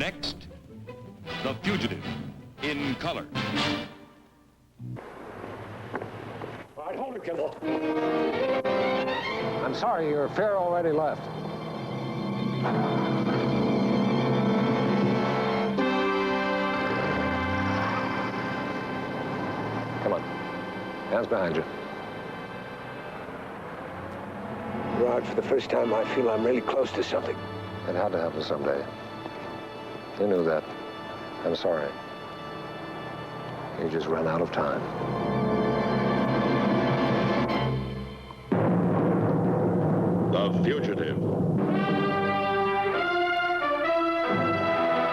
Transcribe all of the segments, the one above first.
Next, The Fugitive, in color. All right, hold it, Kimball. I'm sorry, your fare already left. Come on. Hands behind you. Rod, for the first time, I feel I'm really close to something. It had to happen someday. You knew that. I'm sorry. You just ran out of time. The Fugitive.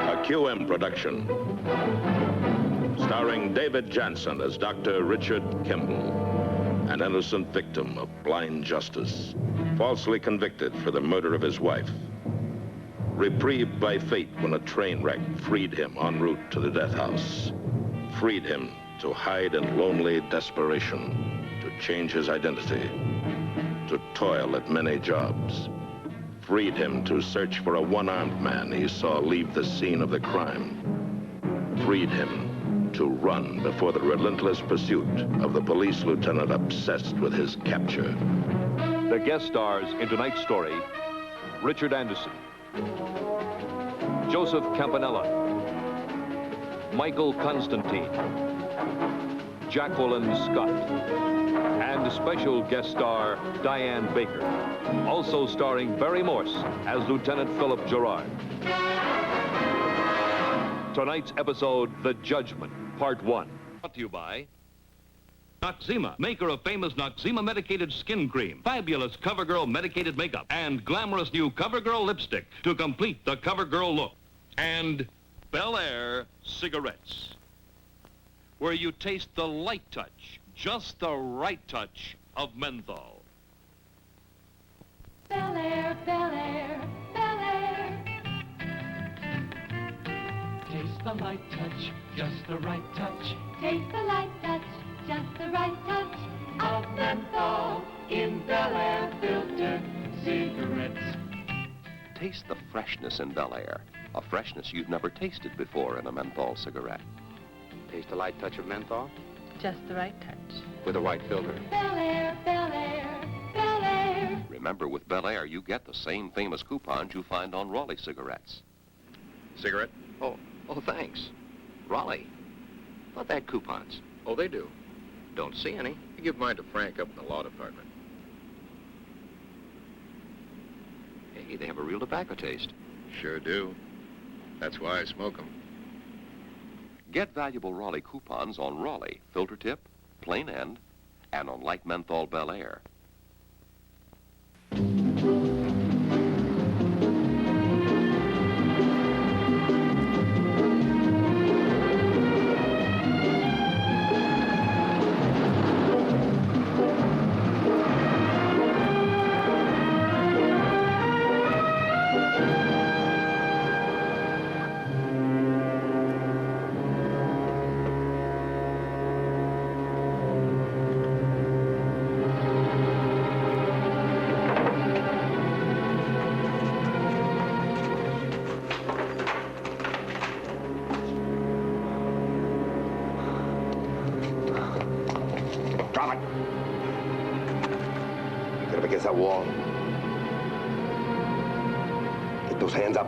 A QM production. Starring David Janssen as Dr. Richard Kimball, an innocent victim of blind justice, falsely convicted for the murder of his wife. Reprieved by fate when a train wreck freed him en route to the death house. Freed him to hide in lonely desperation, to change his identity, to toil at many jobs. Freed him to search for a one-armed man he saw leave the scene of the crime. Freed him to run before the relentless pursuit of the police lieutenant obsessed with his capture. The guest stars in tonight's story: Richard Anderson, Joseph Campanella, Michael Constantine, Jacqueline Scott, and special guest star Diane Baker, also starring Barry Morse as Lieutenant Philip Gerard. Tonight's episode, The Judgment, Part 1. Brought to you by Noxzema, maker of famous Noxzema medicated skin cream, fabulous CoverGirl medicated makeup, and glamorous new CoverGirl lipstick to complete the CoverGirl look. And Bel Air cigarettes, where you taste the light touch, just the right touch of menthol. Bel Air, Bel Air, Bel Air. Taste the light touch, just the right touch. Taste the light touch, just the right touch Of menthol in Bel Air filtered cigarettes. Taste the freshness in Bel Air, a freshness you've never tasted before in a menthol cigarette. Taste the light touch of menthol Just the right touch. with the right filter. Bel Air, Bel Air, Bel Air. Remember, with Bel Air, you get the same famous coupons you find on Raleigh cigarettes. Cigarette? Oh, thanks. Raleigh. Thought they had coupons. Oh, they do. Don't see any. You give mine to Frank up in the law department. Hey, they have a real tobacco taste. Sure do. That's why I smoke them. Get valuable Raleigh coupons on Raleigh, filter tip, plain end, and on light menthol Bel Air. Drop it. Get up against that wall. Get those hands up.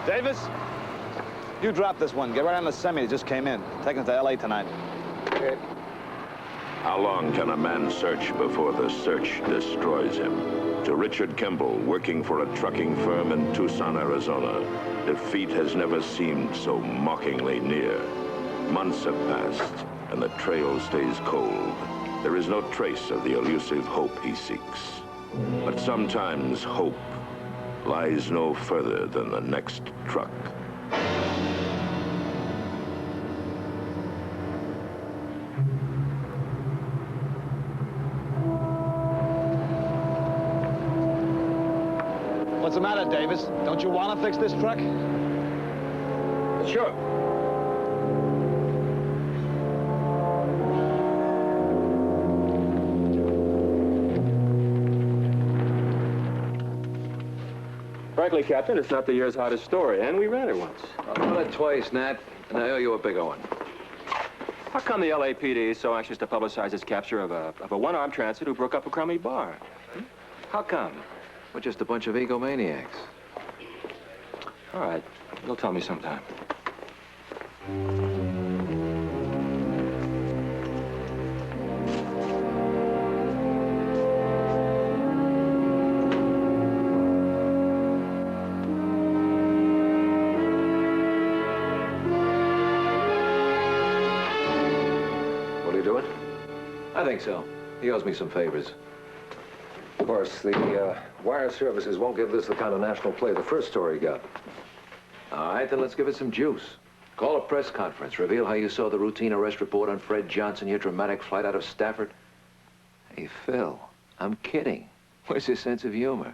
Davis, you drop this one. Get right on the semi that just came in. Taking it to L.A. tonight. Okay. How long can a man search before the search destroys him? To Richard Kimball, working for a trucking firm in Tucson, Arizona, defeat has never seemed so mockingly near. Months have passed, and the trail stays cold. There is no trace of the elusive hope he seeks. But sometimes hope lies no further than the next truck. What's the matter, Davis? Don't you want to fix this truck? Sure. Frankly, Captain, it's not the year's hottest story, and we ran it once. I've done it twice, Nat, and I owe you a bigger one. How come the LAPD is so anxious to publicize its capture of a one-armed transit who broke up a crummy bar? How come? We're just a bunch of egomaniacs. All right, you'll tell me sometime. I think so. He owes me some favors. Of course, the wire services won't give this the kind of national play the first story got. All right, then let's give it some juice. Call a press conference. Reveal how you saw the routine arrest report on Fred Johnson, your dramatic flight out of Stafford. Hey, Phil, I'm kidding. Where's your sense of humor?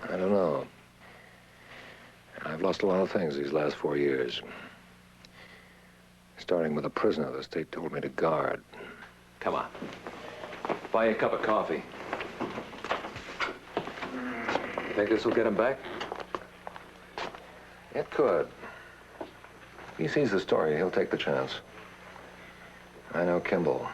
I don't know. I've lost a lot of things these last 4 years. Starting with a prisoner the state told me to guard. Come on. Buy you a cup of coffee. Think this will get him back? It could. If he sees the story, he'll take the chance. I know Kimball.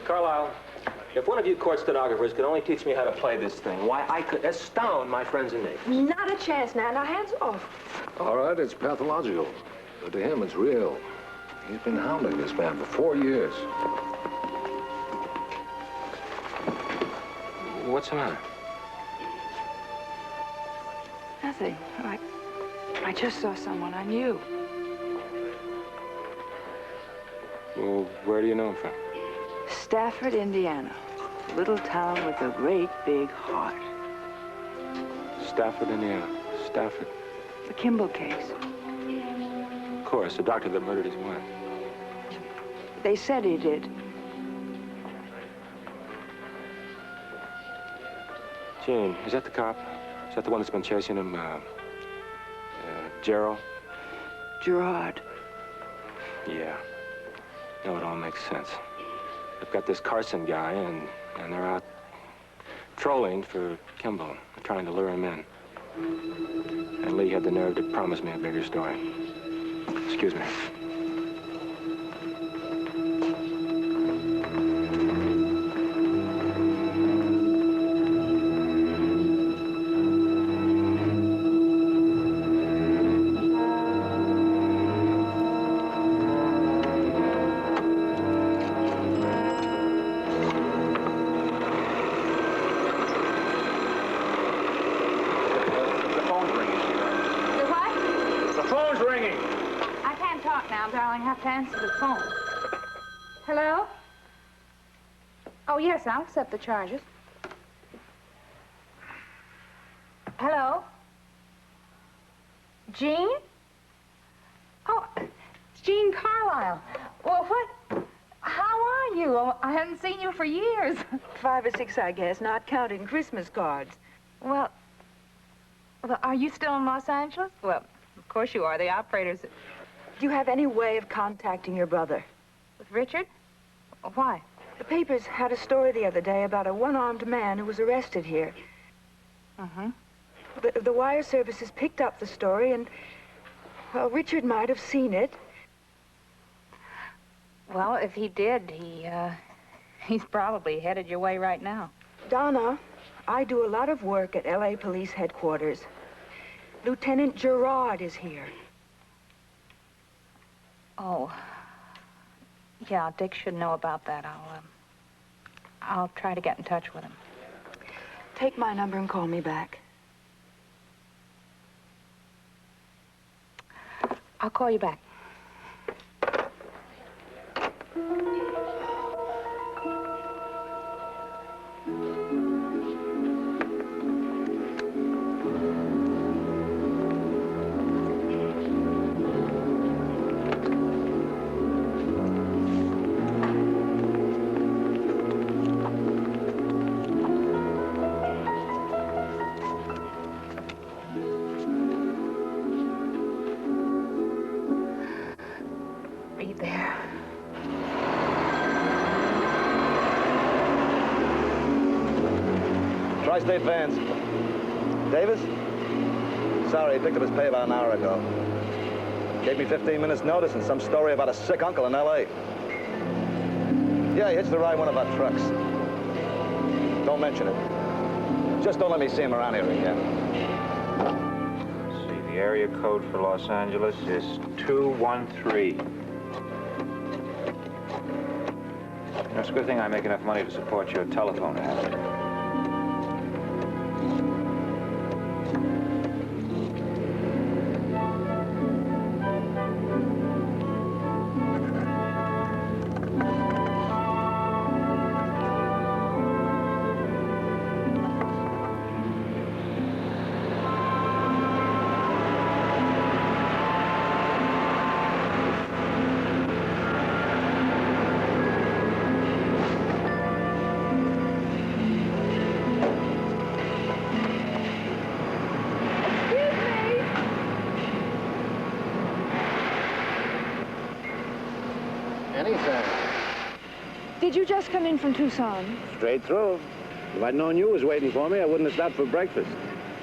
Carlisle, if one of you court stenographers could only teach me how to play this thing, why, I could astound my friends and neighbors. Not a chance, now. Now, hands off. All right, it's pathological. But to him, it's real. He's been hounding this man for 4 years. What's the matter? Nothing. I just saw someone I knew. Well, where do you know him from? Stafford, Indiana. Little town with a great big heart. Stafford, Indiana. Stafford. The Kimball case. Of course, the doctor that murdered his wife. They said he did. Gene, is that the cop? Is that the one that's been chasing him, Gerald? Gerard. Yeah. No, it all makes sense. They've got this Carson guy, and they're out trolling for Kimball, trying to lure him in. And Lee had the nerve to promise me a bigger story. Excuse me. Answer the phone. Hello? Oh, yes, I'll accept the charges. Hello? Jean? Oh, it's Jean Carlisle. Well, what? How are you? Oh, I haven't seen you for years. 5 or 6, I guess, not counting Christmas cards. Well, are you still in Los Angeles? Well, of course you are. The operators... Do you have any way of contacting your brother? With Richard? Why? The papers had a story the other day about a one-armed man who was arrested here. Uh-huh. The wire services picked up the story and, well, Richard might have seen it. Well, if he did, he's probably headed your way right now. Donna, I do a lot of work at L.A. Police Headquarters. Lieutenant Gerard is here. Oh, yeah, Dick should know about that. I'll try to get in touch with him. Take my number and call me back. I'll call you back. Tri-State Vans. Davis? Sorry, he picked up his pay about an hour ago. Gave me 15 minutes notice and some story about a sick uncle in L.A. Yeah, he hitched a ride one of our trucks. Don't mention it. Just don't let me see him around here again. Let's see, the area code for Los Angeles is 213. It's a good thing I make enough money to support your telephone habit. Did you just come in from Tucson? Straight through. If I'd known you was waiting for me, I wouldn't have stopped for breakfast.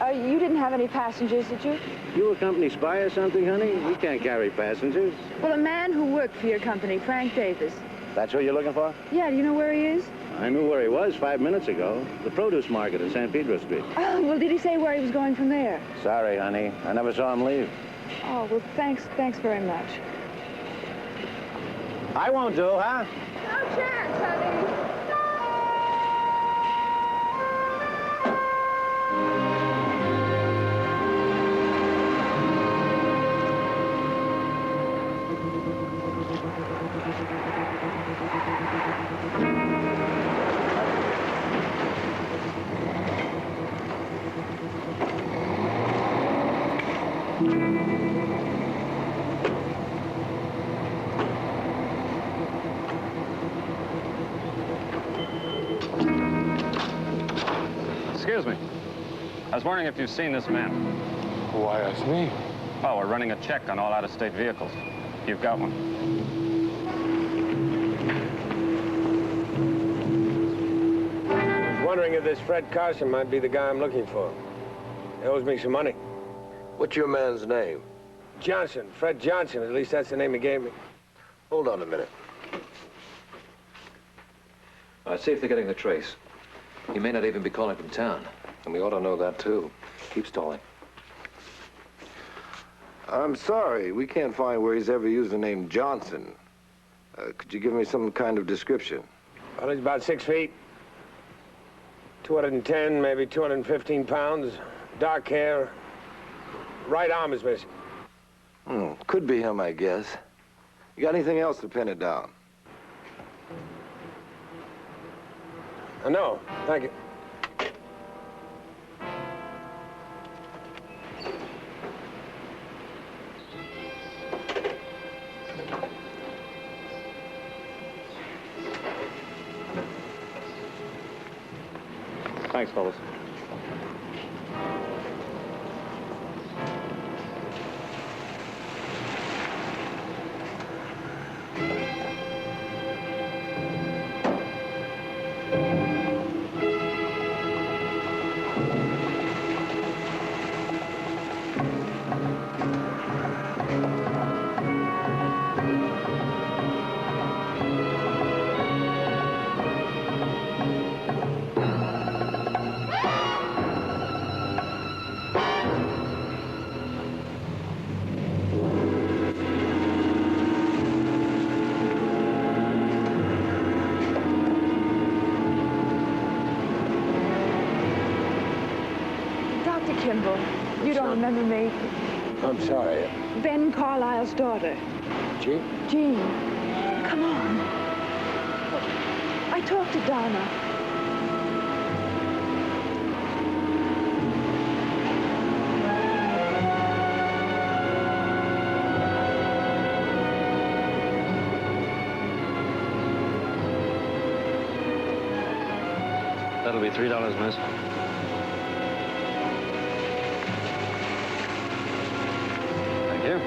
You didn't have any passengers, did you? You a company spy or something, honey? We can't carry passengers. Well, a man who worked for your company, Frank Davis. That's who you're looking for? Yeah, do you know where he is? I knew where he was 5 minutes ago. The produce market at San Pedro Street. Oh, well, did he say where he was going from there? Sorry, honey. I never saw him leave. Oh, well, thanks very much. I won't do, huh? No chance, honey. Excuse me. I was wondering if you've seen this man. Why ask me? Oh, we're running a check on all out-of-state vehicles. You've got one. I was wondering if this Fred Carson might be the guy I'm looking for. He owes me some money. What's your man's name? Johnson, Fred Johnson. At least that's the name he gave me. Hold on a minute. See if they're getting the trace. He may not even be calling from town. And we ought to know that, too. Keep stalling. I'm sorry. We can't find where he's ever used the name Johnson. Could you give me some kind of description? Well, he's about 6 feet. 210, maybe 215 pounds. Dark hair. Right arm is missing. Could be him, I guess. You got anything else to pin it down? No, thank you. Thanks, fellas. Kimball, you don't remember me? I'm sorry. Ben Carlisle's daughter. Jean? Jean. Come on. I talked to Donna. That'll be $3, miss. Thank you.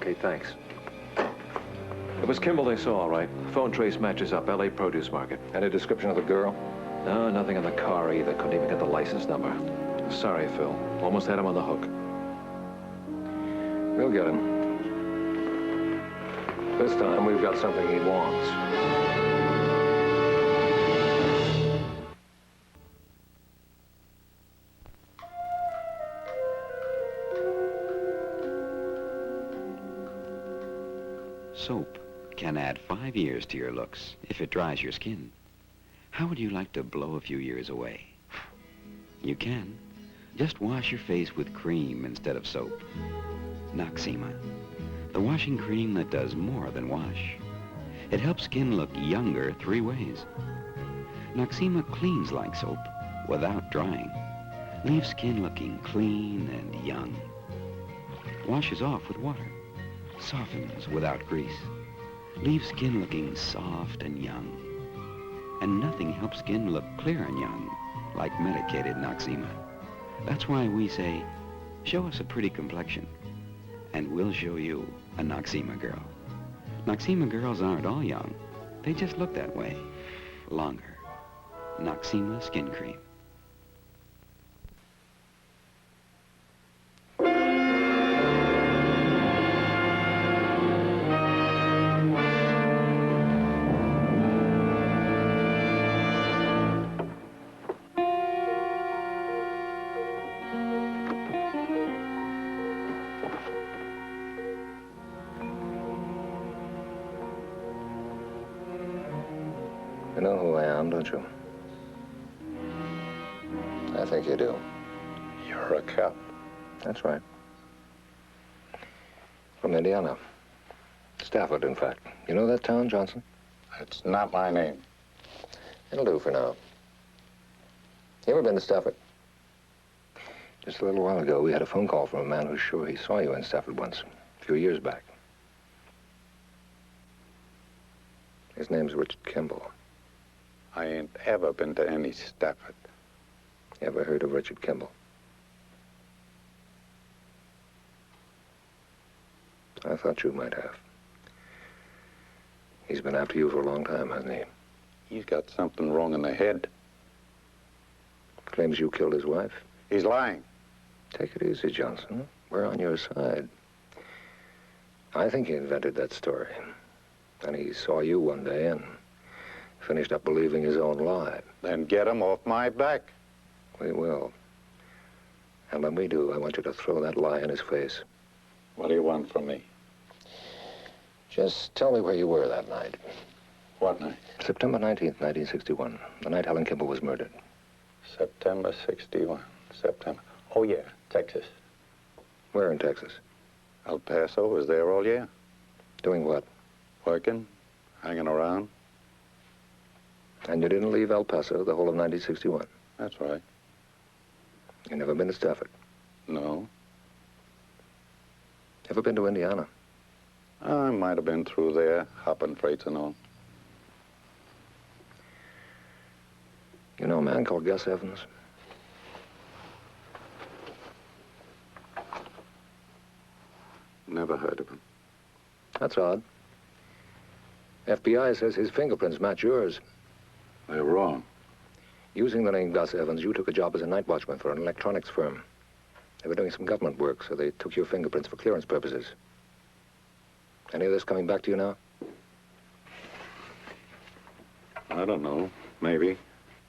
Okay, thanks. It was Kimball they saw, all right. Phone trace matches up, LA produce market. Any description of the girl? No, nothing in the car either. Couldn't even get the license number. Sorry, Phil. Almost had him on the hook. We'll get him. This time, we've got something he wants. Soap can add 5 years to your looks if it dries your skin. How would you like to blow a few years away? You can. Just wash your face with cream instead of soap. Noxzema, the washing cream that does more than wash. It helps skin look younger 3 ways. Noxzema cleans like soap without drying. Leaves skin looking clean and young. Washes off with water. Softens without grease. Leaves skin looking soft and young. And nothing helps skin look clear and young like medicated Noxzema. That's why we say, show us a pretty complexion, and we'll show you a Noxzema girl. Noxzema girls aren't all young. They just look that way. Longer. Noxzema skin cream. You know who I am, don't you? I think you do. You're a cop. That's right. From Indiana. Stafford, in fact. You know that town, Johnson? That's not my name. It'll do for now. You ever been to Stafford? Just a little while ago, we had a phone call from a man who's sure he saw you in Stafford once, a few years back. His name's Richard Kimball. I ain't ever been to any Stafford. You ever heard of Richard Kimball? I thought you might have. He's been after you for a long time, hasn't he? He's got something wrong in the head. Claims you killed his wife. He's lying. Take it easy, Johnson. We're on your side. I think he invented that story. And he saw you one day and finished up believing his own lie. Then get him off my back. We will. And when we do, I want you to throw that lie in his face. What do you want from me? Just tell me where you were that night. What night? September 19th, 1961. The night Helen Kimball was murdered. September 61. September. Oh, yeah, Texas. Where in Texas? El Paso. Was there all year. Doing what? Working, hanging around. And you didn't leave El Paso the whole of 1961? That's right. You never been to Stafford? No. Ever been to Indiana? I might have been through there, hopping freights and all. You know a man called Gus Evans? Never heard of him. That's odd. FBI says his fingerprints match yours. They're wrong. Using the name Gus Evans, you took a job as a night watchman for an electronics firm. They were doing some government work, so they took your fingerprints for clearance purposes. Any of this coming back to you now? I don't know. Maybe.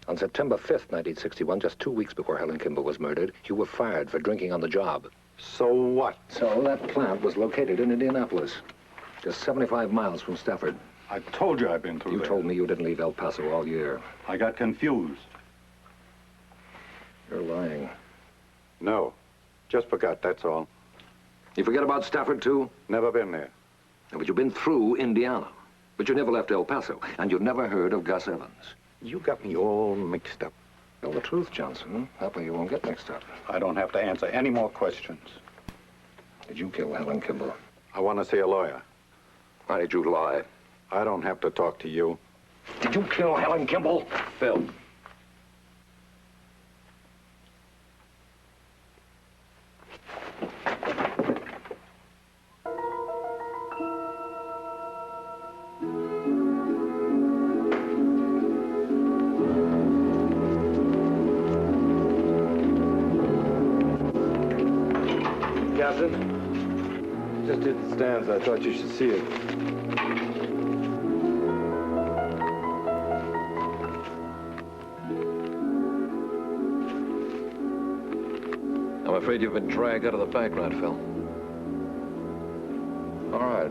On September 5th, 1961, just 2 weeks before Helen Kimball was murdered, you were fired for drinking on the job. So what? So that plant was located in Indianapolis, just 75 miles from Stafford. I told you I've been through there. You told me you didn't leave El Paso all year. I got confused. You're lying. No. Just forgot, that's all. You forget about Stafford, too? Never been there. But you've been through Indiana. But you never left El Paso, and you never heard of Gus Evans. You got me all mixed up. Tell the truth, Johnson. That way you won't get mixed up. I don't have to answer any more questions. Did you kill Helen Kimball? I want to see a lawyer. Why did you lie? I don't have to talk to you. Did you kill Helen Kimball? Phil. left it in the stands. I thought you should see it. I'm afraid you've been dragged out of the background, Phil. All right.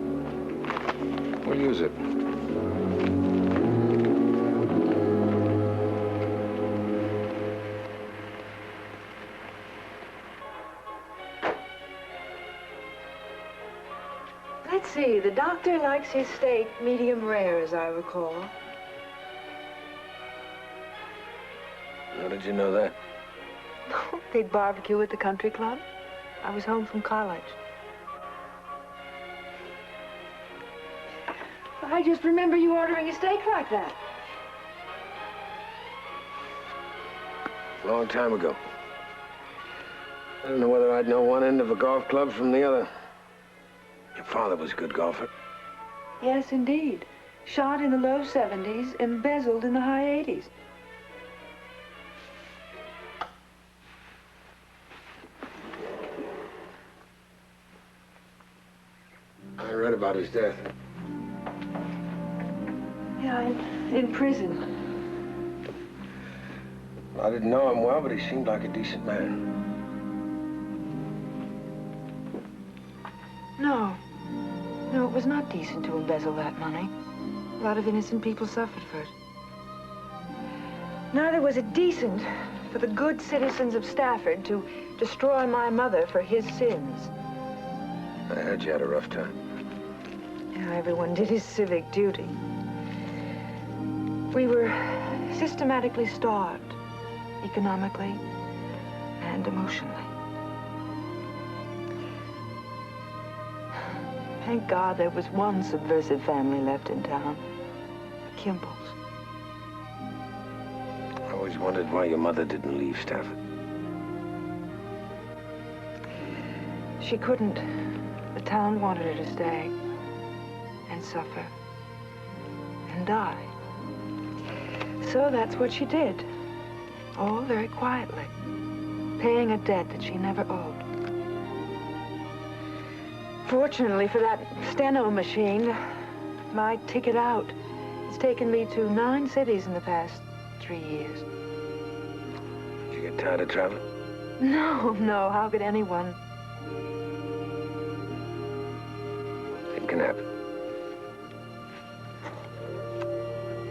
We'll use it. Let's see, the doctor likes his steak medium rare, as I recall. How did you know that? Big barbecue at the country club. I was home from college. I just remember you ordering a steak like that. Long time ago. I don't know whether I'd know one end of a golf club from the other. Your father was a good golfer. Yes, indeed. Shot in the low 70s, embezzled in the high 80s. I read about his death. Yeah, in prison. I didn't know him well, but he seemed like a decent man. No. No, it was not decent to embezzle that money. A lot of innocent people suffered for it. Neither was it decent for the good citizens of Stafford to destroy my mother for his sins. I heard you had a rough time. Yeah, everyone did his civic duty. We were systematically starved, economically and emotionally. Thank God there was one subversive family left in town, the Kimballs. I always wondered why your mother didn't leave Stafford. She couldn't. The town wanted her to stay and suffer and die. So that's what she did, all very quietly, paying a debt that she never owed. Fortunately for that steno machine, my ticket out. It's taken me to 9 cities in the past 3 years. Did you get tired of traveling? No, how could anyone? It can happen.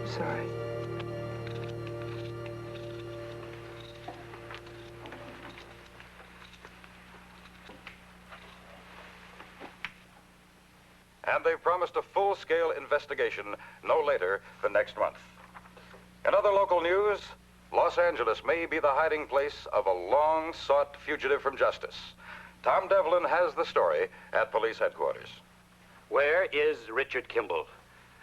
Sorry. And they've promised a full-scale investigation no later than next month. In other local news, Los Angeles may be the hiding place of a long-sought fugitive from justice. Tom Devlin has the story at police headquarters. Where is Richard Kimball?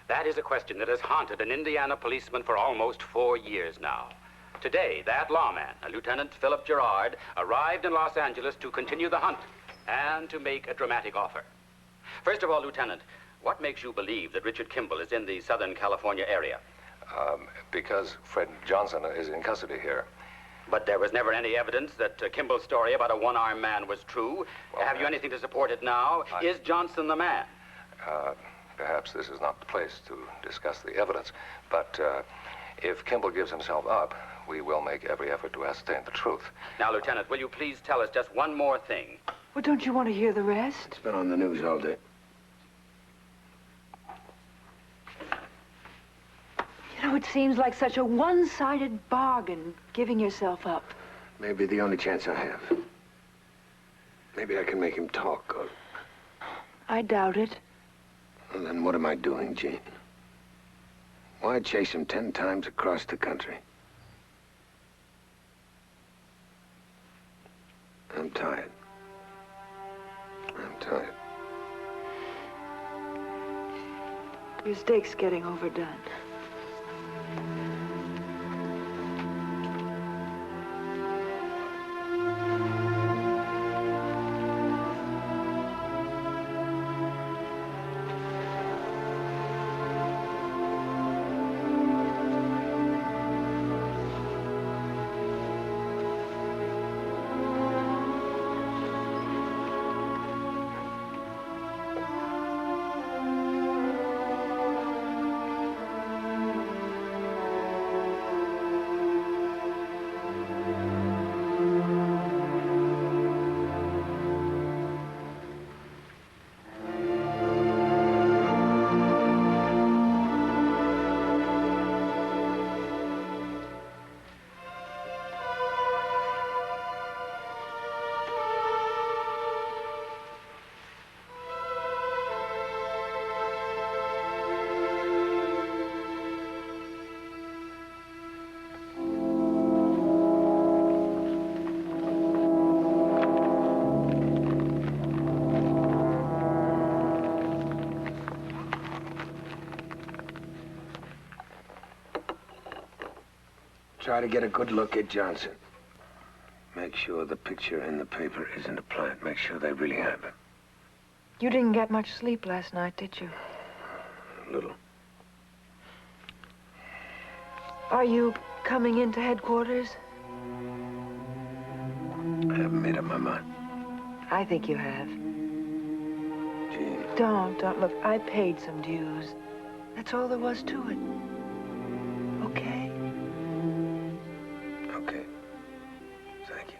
That is a question that has haunted an Indiana policeman for almost 4 years now. Today, that lawman, Lieutenant Philip Gerard, arrived in Los Angeles to continue the hunt and to make a dramatic offer. First of all, Lieutenant, what makes you believe that Richard Kimball is in the Southern California area? Because Fred Johnson is in custody here. But there was never any evidence that Kimball's story about a one-armed man was true. Well, have you anything to support it now? Is Johnson the man? Perhaps this is not the place to discuss the evidence, but if Kimball gives himself up, we will make every effort to ascertain the truth. Now, Lieutenant, will you please tell us just one more thing? Well, don't you want to hear the rest? It's been on the news all day. You know, it seems like such a one-sided bargain, giving yourself up. Maybe the only chance I have. Maybe I can make him talk, or... I doubt it. Well, then what am I doing, Jean? Why chase him 10 times across the country? I'm tired. I'm tired. Your steak's getting overdone. Try to get a good look at Johnson. Make sure the picture in the paper isn't a plant. Make sure they really have it. You didn't get much sleep last night, did you? A little. Are you coming into headquarters? I haven't made up my mind. I think you have. Jean. Don't. Look, I paid some dues. That's all there was to it. Okay? Okay. Thank you.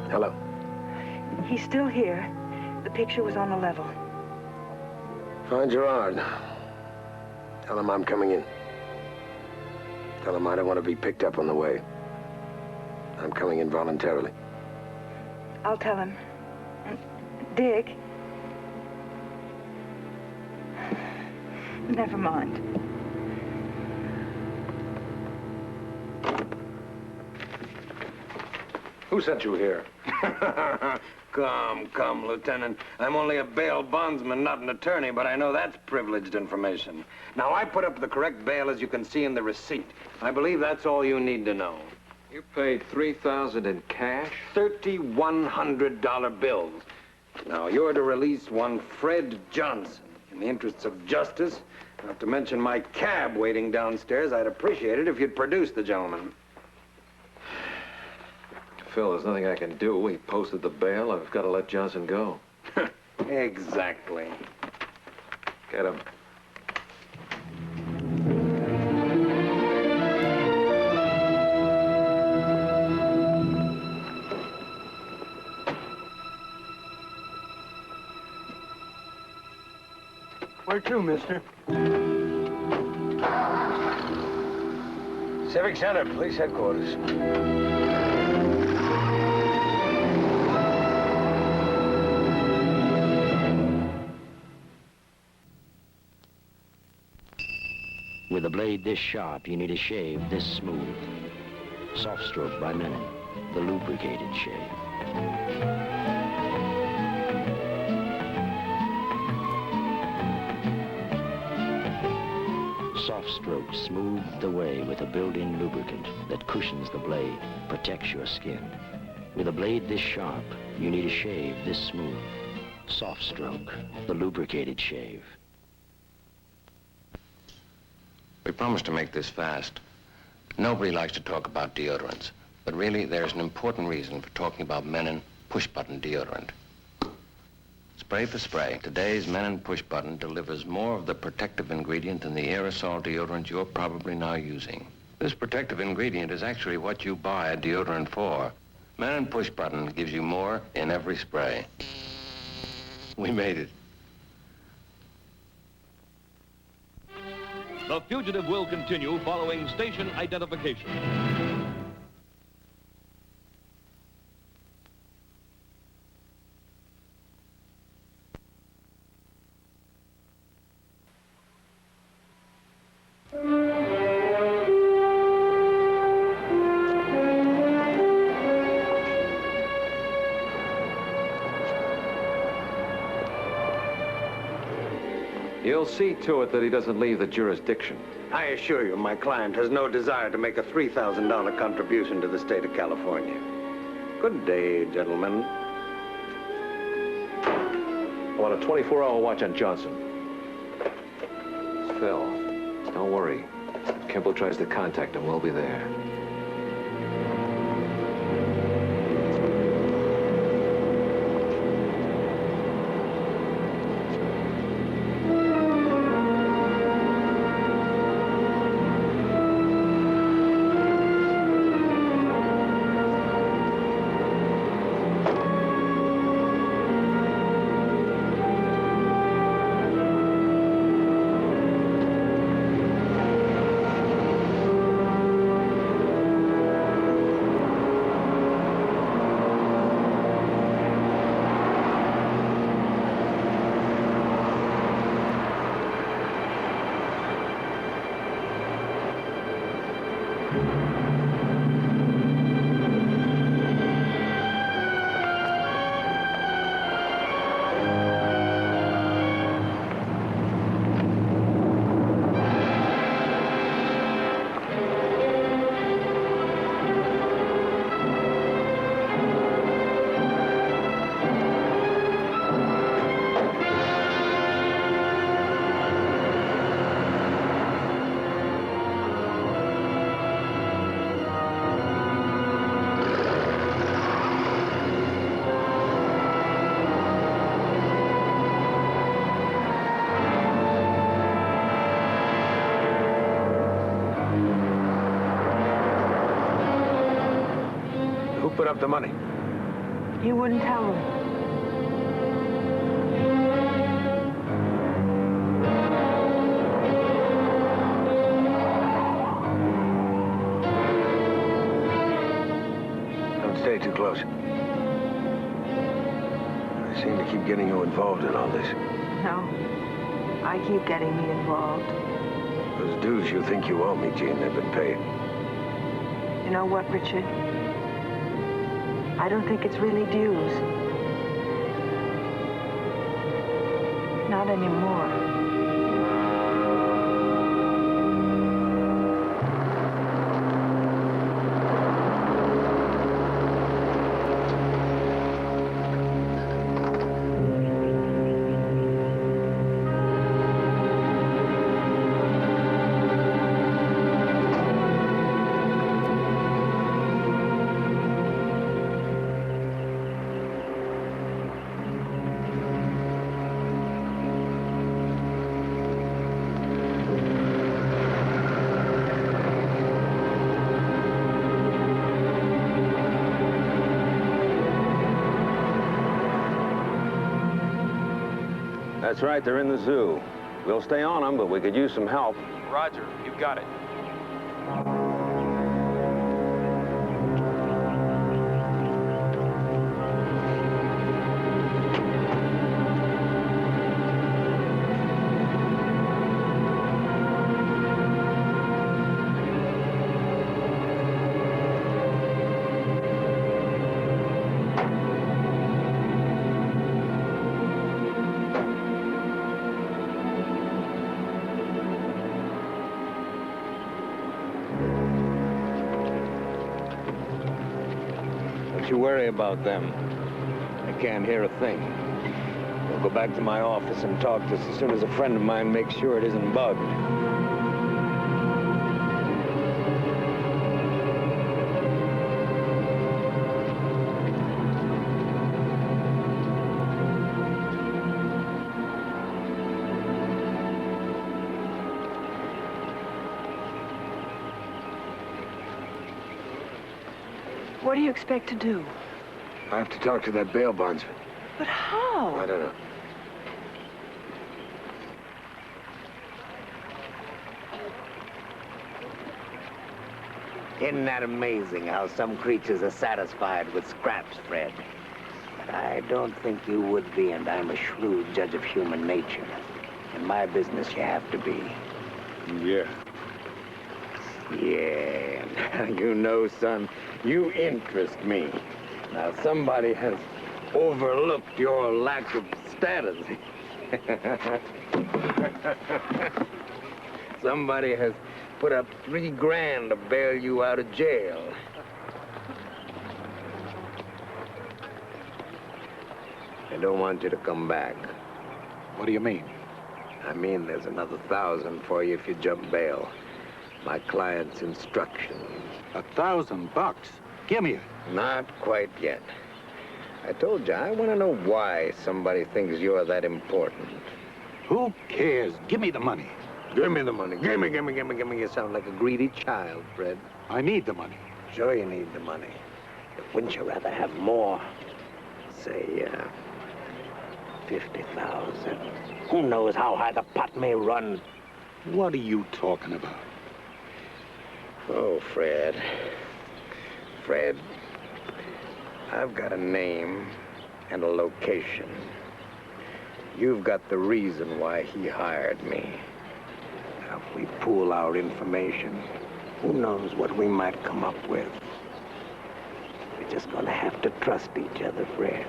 Hello. He's still here. The picture was on the level. Find Gerard. Tell him I'm coming in. Tell him I don't want to be picked up on the way. I'm coming in voluntarily. I'll tell him. And Dick. Never mind. Who sent you here? Come, Lieutenant. I'm only a bail bondsman, not an attorney, but I know that's privileged information. Now, I put up the correct bail, as you can see in the receipt. I believe that's all you need to know. You paid $3,000 in cash? $3,100 bills. Now, you're to release one Fred Johnson. In the interests of justice, not to mention my cab waiting downstairs, I'd appreciate it if you'd produce the gentleman. Phil, there's nothing I can do. He posted the bail. I've got to let Johnson go. Exactly. Get him. Where to, mister? Civic Center, police headquarters. With a blade this sharp, you need a shave this smooth. Soft stroke by Menon, the lubricated shave. Soft stroke smooth the way with a built-in lubricant that cushions the blade, protects your skin. With a blade this sharp, you need a shave this smooth. Soft stroke, the lubricated shave. We promised to make this fast. Nobody likes to talk about deodorants, but really there's an important reason for talking about Menon push-button deodorant. Spray for spray, today's Menon push-button delivers more of the protective ingredient than the aerosol deodorant you're probably now using. This protective ingredient is actually what you buy a deodorant for. Menon push-button gives you more in every spray. We made it. The Fugitive will continue following station identification. You'll see to it that he doesn't leave the jurisdiction. I assure you, my client has no desire to make a $3,000 contribution to the state of California. Good day, gentlemen. I want a 24-hour watch on Johnson. Phil, don't worry. If Kimball tries to contact him, we'll be there. put up the money? You wouldn't tell them. Don't stay too close. I seem to keep getting you involved in all this. No. I keep getting me involved. Those dues you think you owe me, Jean, they've been paid. You know what, Richard? I don't think it's really dues. Not anymore. That's right, they're in the zoo. We'll stay on them, but we could use some help. Roger, you got it. Don't you worry about them. I can't hear a thing. I'll go back to my office and talk just as soon as a friend of mine makes sure it isn't bugged. What do you expect to do? I have to talk to that bail bondsman. But how? I don't know. Isn't that amazing how some creatures are satisfied with scraps, Fred? But I don't think you would be, and I'm a shrewd judge of human nature. In my business, you have to be. Yeah. Yeah. You know, son, you interest me. Now, somebody has overlooked your lack of status. Somebody has put up $3 grand to bail you out of jail. I don't want you to come back. What do you mean? I mean, there's another 1,000 for you if you jump bail. My client's instructions. $1,000? Give me it. Not quite yet. I told you, I want to know why somebody thinks you're that important. Who cares? Give me the money. Give me the money. Give me. You sound like a greedy child, Fred. I need the money. Sure you need the money. But wouldn't you rather have more? Say, 50,000. Who knows how high the pot may run? What are you talking about? Oh, Fred. Fred, I've got a name and a location. You've got the reason why he hired me. Now, if we pool our information, who knows what we might come up with. We're just gonna have to trust each other, Fred.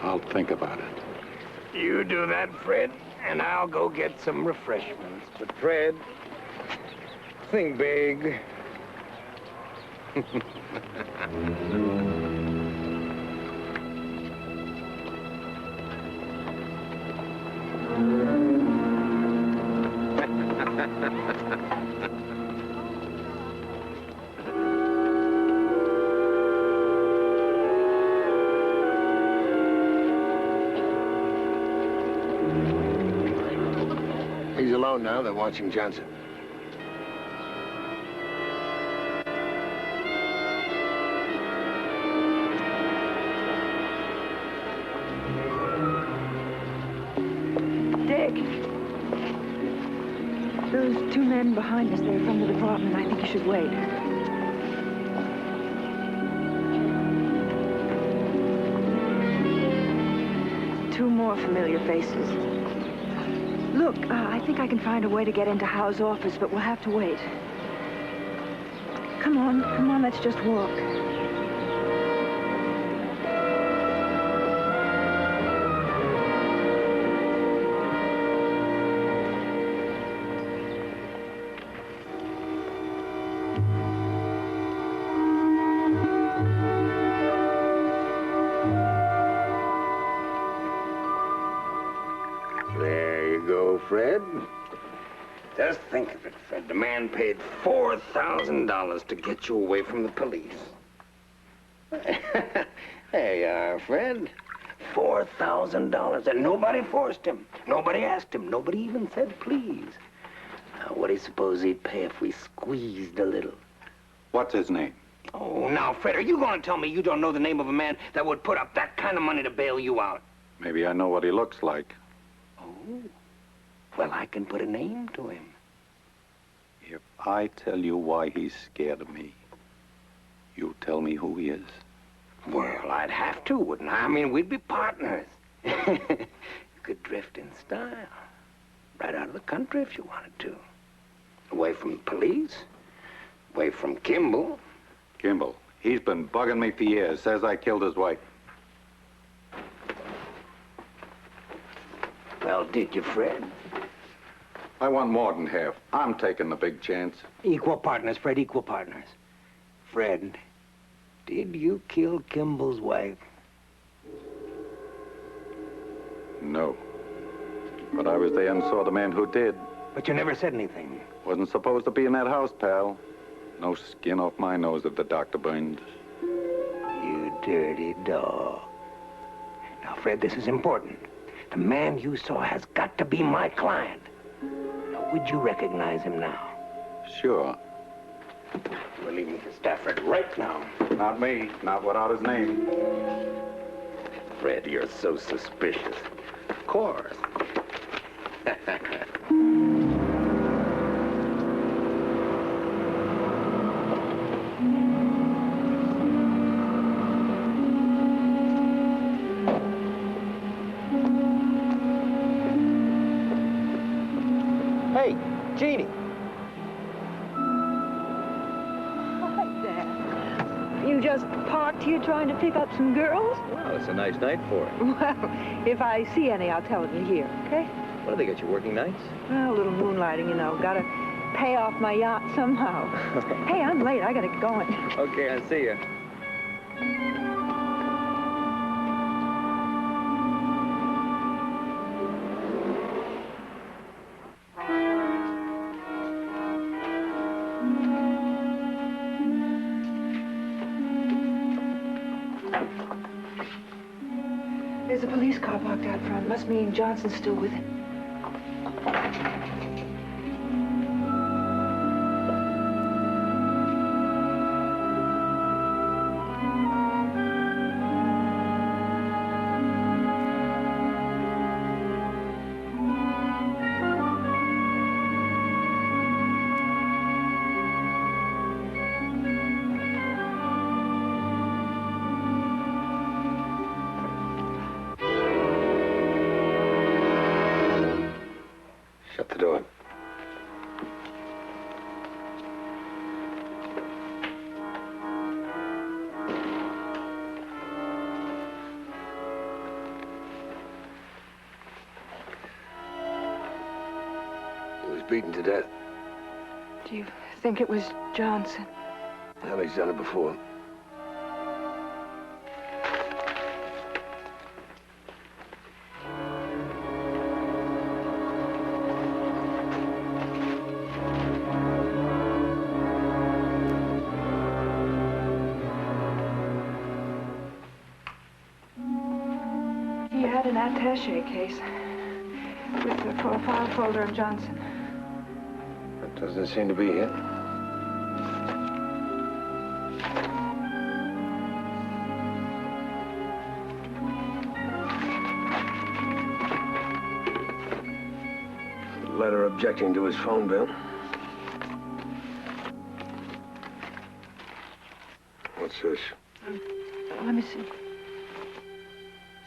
I'll think about it. You do that, Fred, and I'll go get some refreshments. But, Fred, think big. He's alone now. They're watching Johnson. 2 men behind us. They're from the department. I think you should wait. Two more familiar faces. Look, I think I can find a way to get into Howe's office, but we'll have to wait. Come on, let's just walk. Fred. Just think of it, Fred. The man paid $4,000 to get you away from the police. There you are, Fred. $4,000, and nobody forced him. Nobody asked him. Nobody even said please. Now, what do you suppose he'd pay if we squeezed a little? What's his name? Oh, now, Fred, are you going to tell me you don't know the name of a man that would put up that kind of money to bail you out? Maybe I know what he looks like. Oh. Well, I can put a name to him. If I tell you why he's scared of me, you tell me who he is. Well, I'd have to, wouldn't I? I mean, we'd be partners. You could drift in style. Right out of the country if you wanted to. Away from the police. Away from Kimball. Kimball. He's been bugging me for years. Says I killed his wife. Well, did you, Fred? I want more than half. I'm taking the big chance. Equal partners, Fred, equal partners. Fred, did you kill Kimball's wife? No. But I was there and saw the man who did. But you never said anything. Wasn't supposed to be in that house, pal. No skin off my nose if the doctor burned. You dirty dog. Now, Fred, this is important. The man you saw has got to be my client. Now, would you recognize him now? Sure. We're leaving for Stafford right now. Not me. Not without his name. Fred, you're so suspicious. Of course. Hey, Jeannie. Hi, Dad. You just parked here trying to pick up some girls? Well, it's a nice night for it. Well, if I see any, I'll tell them you're here, okay? What do they get you, working nights? Well, a little moonlighting, you know. Gotta pay off my yacht somehow. Hey, I'm late. I gotta get going. Okay, I'll see you. There's a police car parked out front. Must mean Johnson's still with him. Shut the door. He was beaten to death. Do you think it was Johnson? Well, he's done it before. He had an attaché case with the profile folder of Johnson. That doesn't seem to be it. Letter objecting to his phone bill. this? Let me see.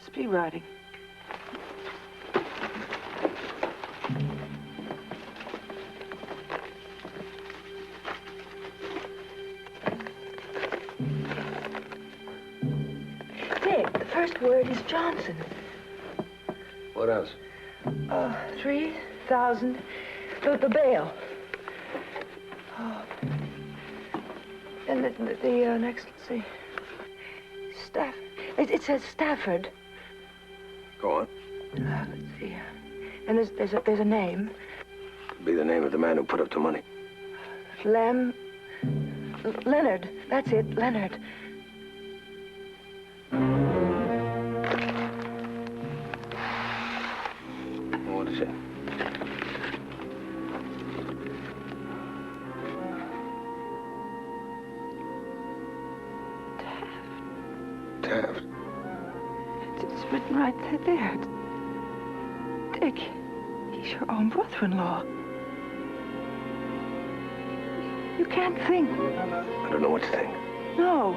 Speed writing. Dick, the first word is Johnson. What else? 3,000. The bail. Oh. And the next, let's see. Stafford. It says Stafford. Go on. Let's see. And there's a name. Could be the name of the man who put up the money. Leonard. That's it, Leonard. What is it? Taft. It's written right there. Dick, he's your own brother-in-law. You can't think. I don't know what to think. No.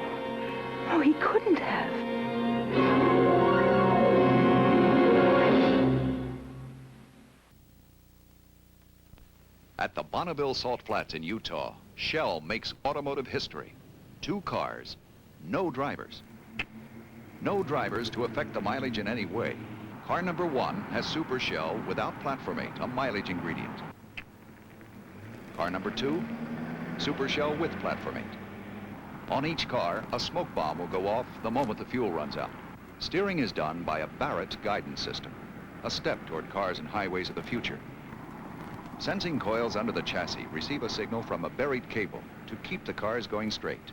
No, he couldn't have. At the Bonneville Salt Flats in Utah, Shell makes automotive history. 2 cars, no drivers. No drivers to affect the mileage in any way. Car number 1 has Super Shell without platformate, a mileage ingredient. Car number 2, Super Shell with platformate. On each car, a smoke bomb will go off the moment the fuel runs out. Steering is done by a Barrett guidance system, a step toward cars and highways of the future. Sensing coils under the chassis receive a signal from a buried cable to keep the cars going straight.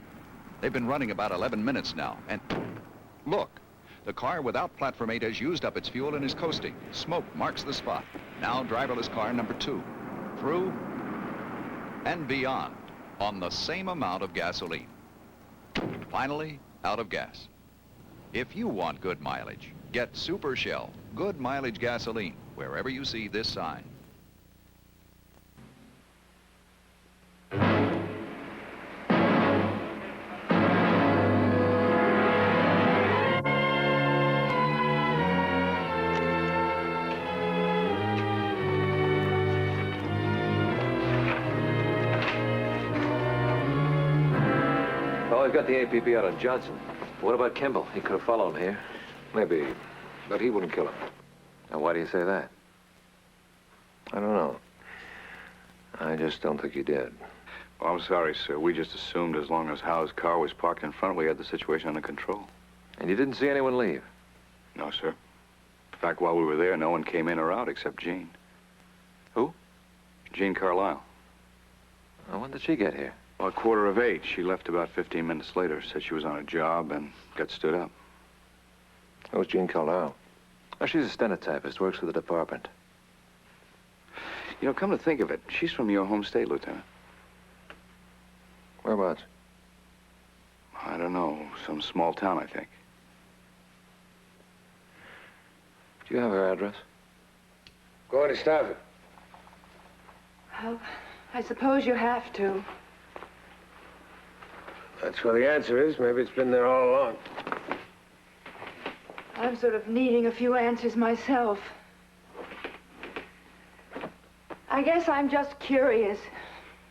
They've been running about 11 minutes now, and look, the car without platformate has used up its fuel and is coasting. Smoke marks the spot. Now driverless car number 2. Through and beyond on the same amount of gasoline. Finally, out of gas. If you want good mileage, get Super Shell, good mileage gasoline, wherever you see this sign. Oh, we've got the APB out on Johnson. What about Kimball? He could have followed him here. Maybe, but he wouldn't kill him. Now, why do you say that? I don't know. I just don't think he did. Well, I'm sorry, sir. We just assumed as long as Howe's car was parked in front, we had the situation under control. And you didn't see anyone leave? No, sir. In fact, while we were there, no one came in or out except Jean. Who? Jean Carlisle. Well, when did she get here? Well, 8:15. She left about 15 minutes later. Said she was on a job and got stood up. Who's Jean Carlisle? Oh, she's a stenotypist, works for the department. You know, come to think of it, she's from your home state, Lieutenant. Whereabouts? I don't know. Some small town, I think. Do you have her address? Go to Stafford. Well, I suppose you have to. That's where the answer is. Maybe it's been there all along. I'm sort of needing a few answers myself. I guess I'm just curious.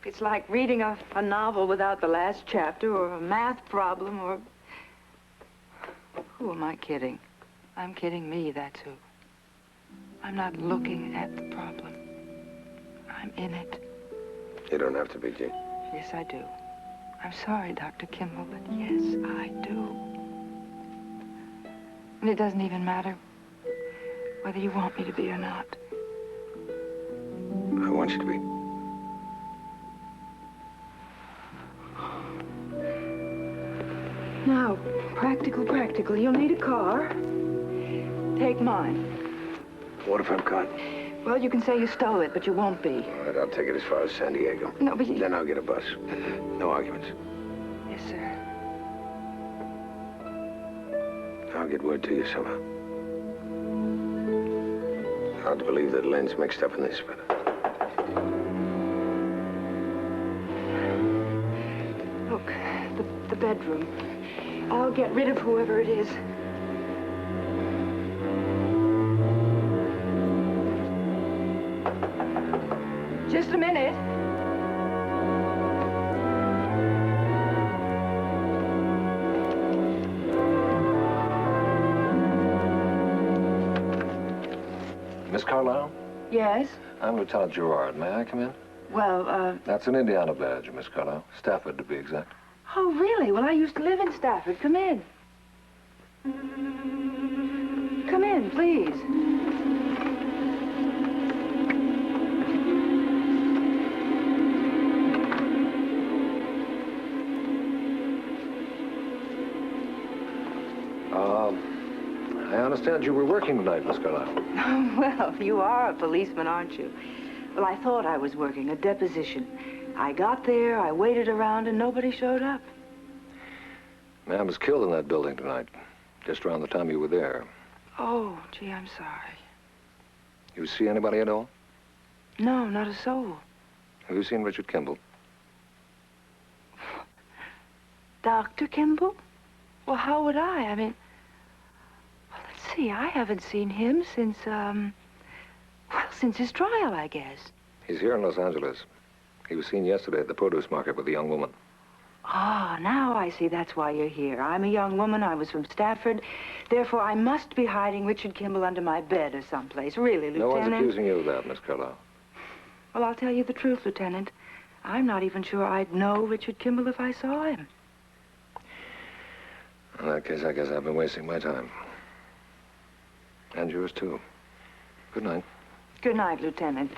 It's like reading a novel without the last chapter, or a math problem, or... Who am I kidding? I'm kidding me, that's who. I'm not looking at the problem. I'm in it. You don't have to be, Jean. Yes, I do. I'm sorry, Dr. Kimball, but yes, I do. And it doesn't even matter whether you want me to be or not. I want you to be. Now, practical. You'll need a car. Take mine. What if I'm caught? Well, you can say you stole it, but you won't be. All right, I'll take it as far as San Diego. No, but you... Then I'll get a bus. No arguments. Yes, sir. I'll get word to you somehow. Hard to believe that Len's mixed up in this, but... Look, the bedroom. I'll get rid of whoever it is. Just a minute. Miss Carlisle? Yes? I'm Lieutenant Gerard. May I come in? Well, That's an Indiana badge, Miss Carlisle. Stafford, to be exact. Oh, really? Well, I used to live in Stafford. Come in. Come in, please. I understand you were working tonight, Miss Carlisle. Well, you are a policeman, aren't you? Well, I thought I was working a deposition. I got there, I waited around, and nobody showed up. Man was killed in that building tonight, just around the time you were there. Oh, gee, I'm sorry. You see anybody at all? No, not a soul. Have you seen Richard Kimball? Dr. Kimball? Well, how would I? I mean, well, let's see, I haven't seen him since, well, since his trial, I guess. He's here in Los Angeles. He was seen yesterday at the produce market with a young woman. Ah, now I see that's why you're here. I'm a young woman. I was from Stafford. Therefore, I must be hiding Richard Kimball under my bed or someplace. Really, Lieutenant. No one's accusing you of that, Miss Carlisle. Well, I'll tell you the truth, Lieutenant. I'm not even sure I'd know Richard Kimball if I saw him. In that case, I guess I've been wasting my time. And yours, too. Good night. Good night, Lieutenant.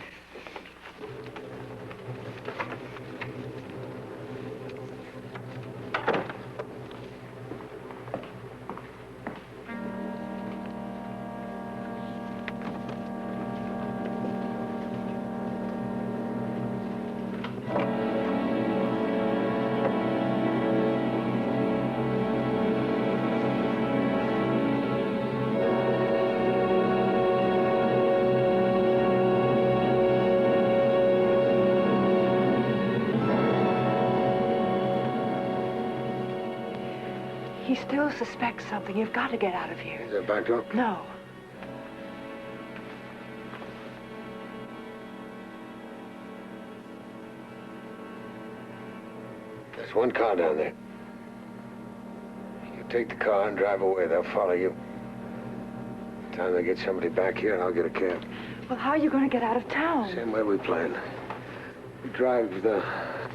He still suspects something. You've got to get out of here. Is that backed up? No. There's one car down there. You take the car and drive away. They'll follow you. Time they get somebody back here, I'll get a cab. Well, how are you going to get out of town? Same way we planned. We drive the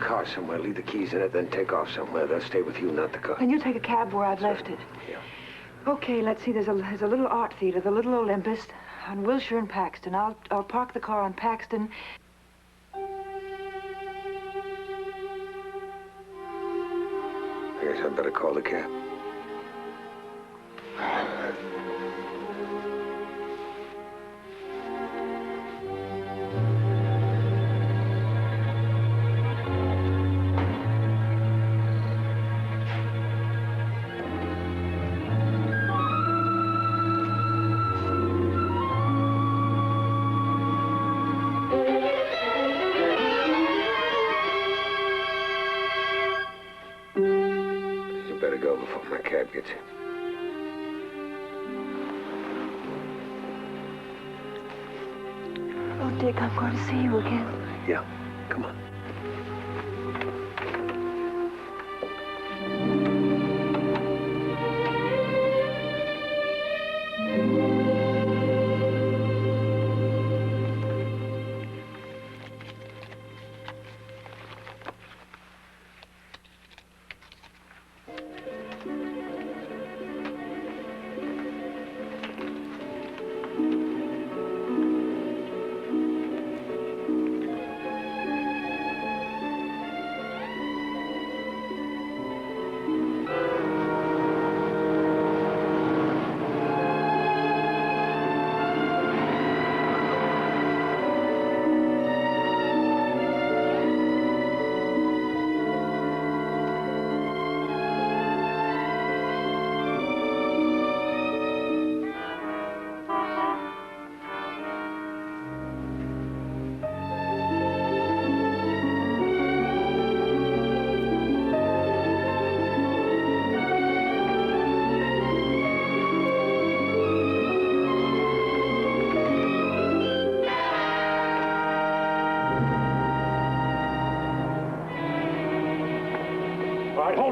car somewhere, leave the keys in it, then take off somewhere. They'll stay with you, not the car. Then you take a cab where I've left it. Yeah. Okay, let's see. There's a little art theater, the Little Olympus, on Wilshire and Paxton. I'll park the car on Paxton. I guess I'd better call the cab. Go before my cab gets here. Oh, Dick, I'm going to see you again. Yeah, come on.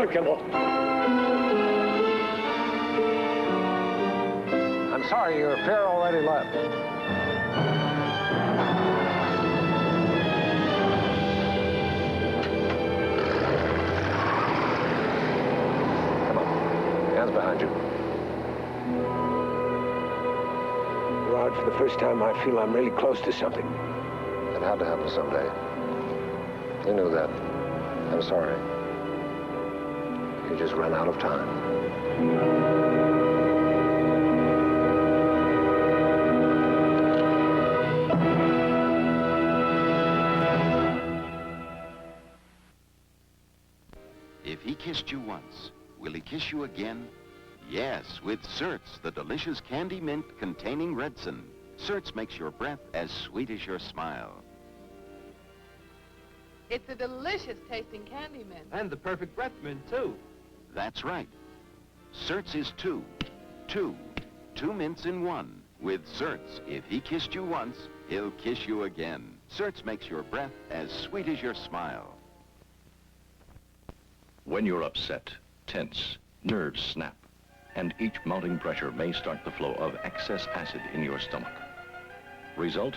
Mr. Kimball. I'm sorry, your fare already left. Come on. Hands behind you. Rod, for the first time, I feel I'm really close to something. It had to happen someday. You knew that. I'm sorry. You just ran out of time. If he kissed you once, will he kiss you again? Yes, with Certs, the delicious candy mint containing Redson. Certs makes your breath as sweet as your smile. It's a delicious tasting candy mint. And the perfect breath mint, too. That's right. Certs is two. Two mints in one. With Certs, if he kissed you once, he'll kiss you again. Certs makes your breath as sweet as your smile. When you're upset, tense, nerves snap, and each mounting pressure may start the flow of excess acid in your stomach. Result?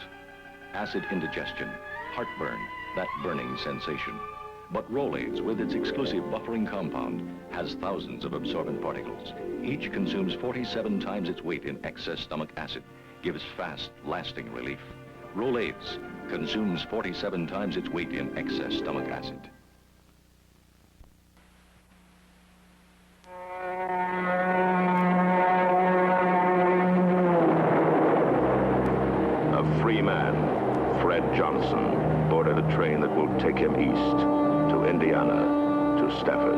Acid indigestion, heartburn, that burning sensation. But Rolaids, with its exclusive buffering compound, has thousands of absorbent particles. Each consumes 47 times its weight in excess stomach acid, gives fast, lasting relief. Rolaids consumes 47 times its weight in excess stomach acid. A free man, Fred Johnson, boarded a train that will take him east to Indiana, to Stafford.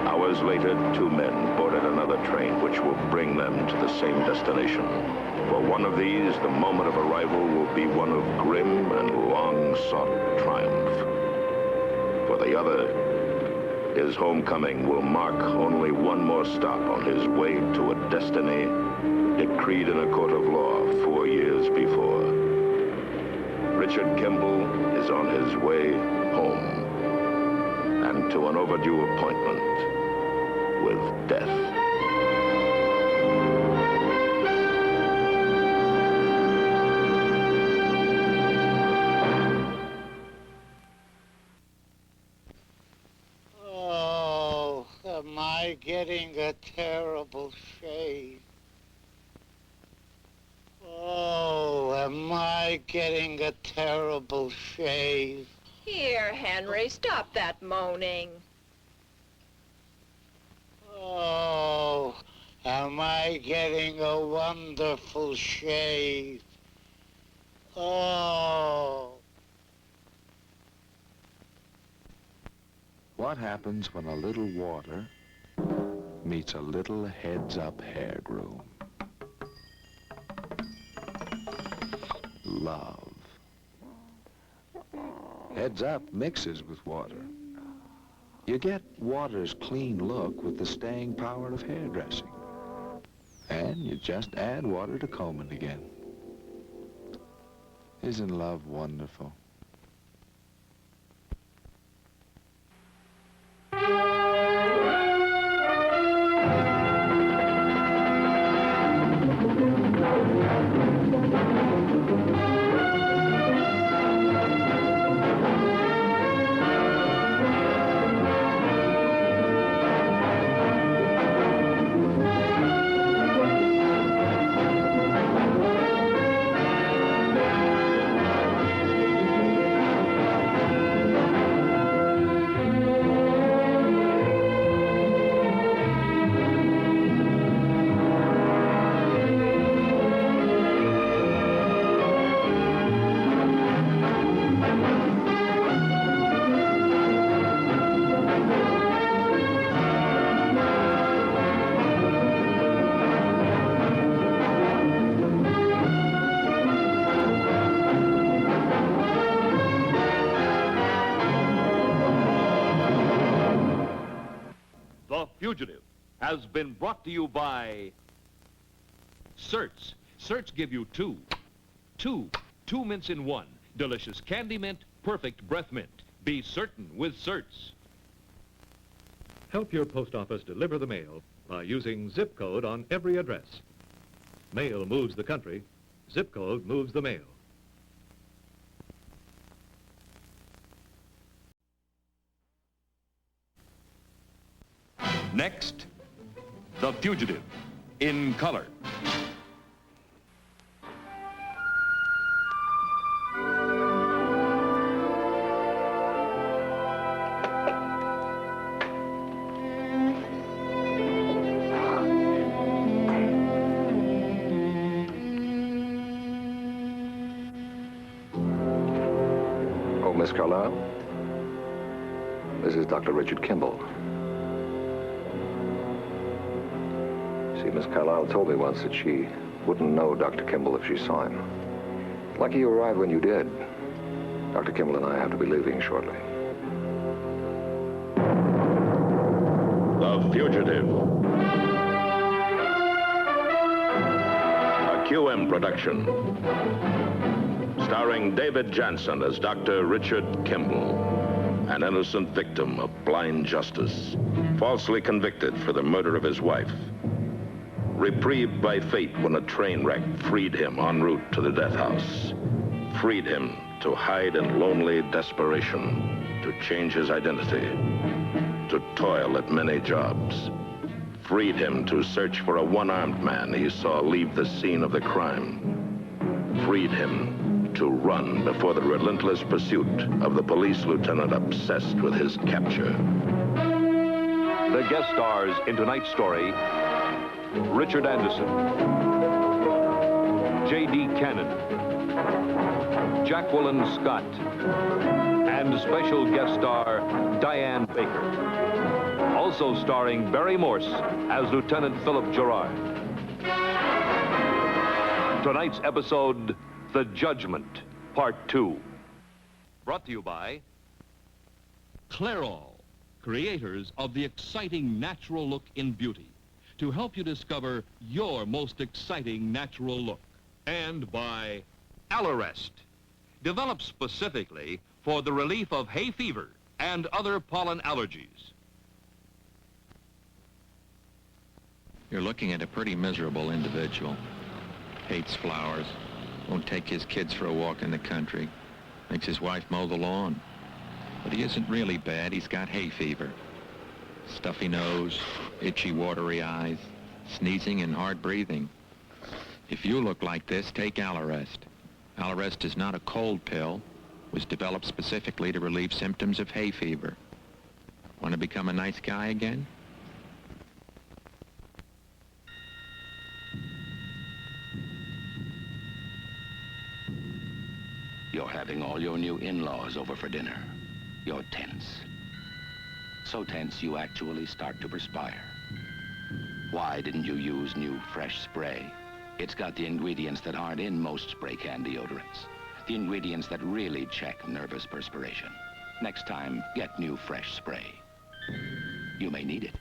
Hours later, two men boarded another train which will bring them to the same destination. For one of these, the moment of arrival will be one of grim and long-sought triumph. For the other, his homecoming will mark only one more stop on his way to a destiny decreed in a court of law 4 years before. Richard Kimball is on his way home and to an overdue appointment with death. Oh, am I getting a terrible shave? Oh, am I getting a terrible shave? Here, Henry, stop that moaning. Oh, am I getting a wonderful shave? Oh. What happens when a little water meets a little heads-up hair groom? Love. Heads Up mixes with water. You get water's clean look with the staying power of hairdressing. And you just add water to combing again. Isn't love wonderful? Fugitive has been brought to you by Certs. Certs give you two 2 mints in 1. Delicious candy mint, perfect breath mint. Be certain with certs. Help your post office deliver the mail by using zip code on every address. Mail moves the country. Zip code moves the mail. Next, The Fugitive, in color. Oh, Miss Carlyle? This is Dr. Richard Kimball. See, Miss Carlyle told me once that she wouldn't know Dr. Kimball if she saw him. Lucky you arrived when you did. Dr. Kimball and I have to be leaving shortly. The Fugitive. A QM production. Starring David Janssen as Dr. Richard Kimball, an innocent victim of blind justice, falsely convicted for the murder of his wife. Reprieved by fate when a train wreck freed him en route to the death house. Freed him to hide in lonely desperation, to change his identity, to toil at many jobs. Freed him to search for a one-armed man he saw leave the scene of the crime. Freed him to run before the relentless pursuit of the police lieutenant obsessed with his capture. The guest stars in tonight's story: Richard Anderson, J.D. Cannon, Jacqueline Scott, and special guest star Diane Baker. Also starring Barry Morse as Lieutenant Philip Gerard. Tonight's episode, The Judgment, Part 2. Brought to you by Clairol, creators of the exciting natural look in beauty, to help you discover your most exciting natural look. And by Allerest, developed specifically for the relief of hay fever and other pollen allergies. You're looking at a pretty miserable individual. Hates flowers, won't take his kids for a walk in the country, makes his wife mow the lawn. But he isn't really bad, he's got hay fever. Stuffy nose, itchy, watery eyes, sneezing and hard breathing. If you look like this, take Allerest. Allerest is not a cold pill, was developed specifically to relieve symptoms of hay fever. Want to become a nice guy again? You're having all your new in-laws over for dinner. You're tense. So tense you actually start to perspire. Why didn't you use new fresh spray? It's got the ingredients that aren't in most spray can deodorants. The ingredients that really check nervous perspiration. Next time, get new fresh spray. You may need it.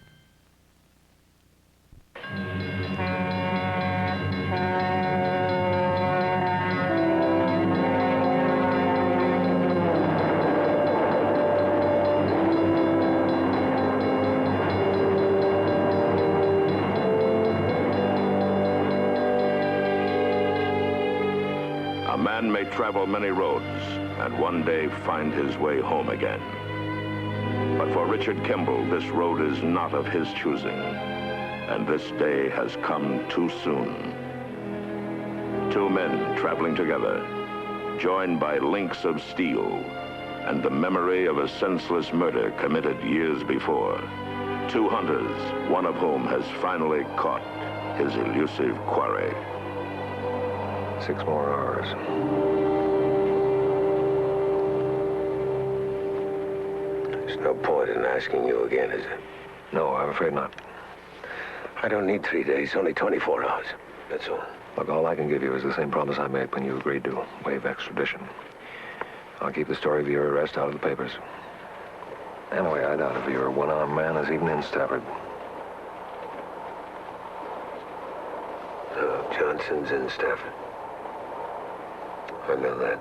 A man may travel many roads and one day find his way home again. But for Richard Kimball, this road is not of his choosing, and this day has come too soon. Two men traveling together, joined by links of steel and the memory of a senseless murder committed years before. Two hunters, one of whom has finally caught his elusive quarry. 6 more hours. There's no point in asking you again, is there? No, I'm afraid not. I don't need 3 days, only 24 hours. That's all. Look, all I can give you is the same promise I made when you agreed to waive extradition. I'll keep the story of your arrest out of the papers. Anyway, I doubt if your one-armed man is even in Stafford. Johnson's in Stafford. I know that.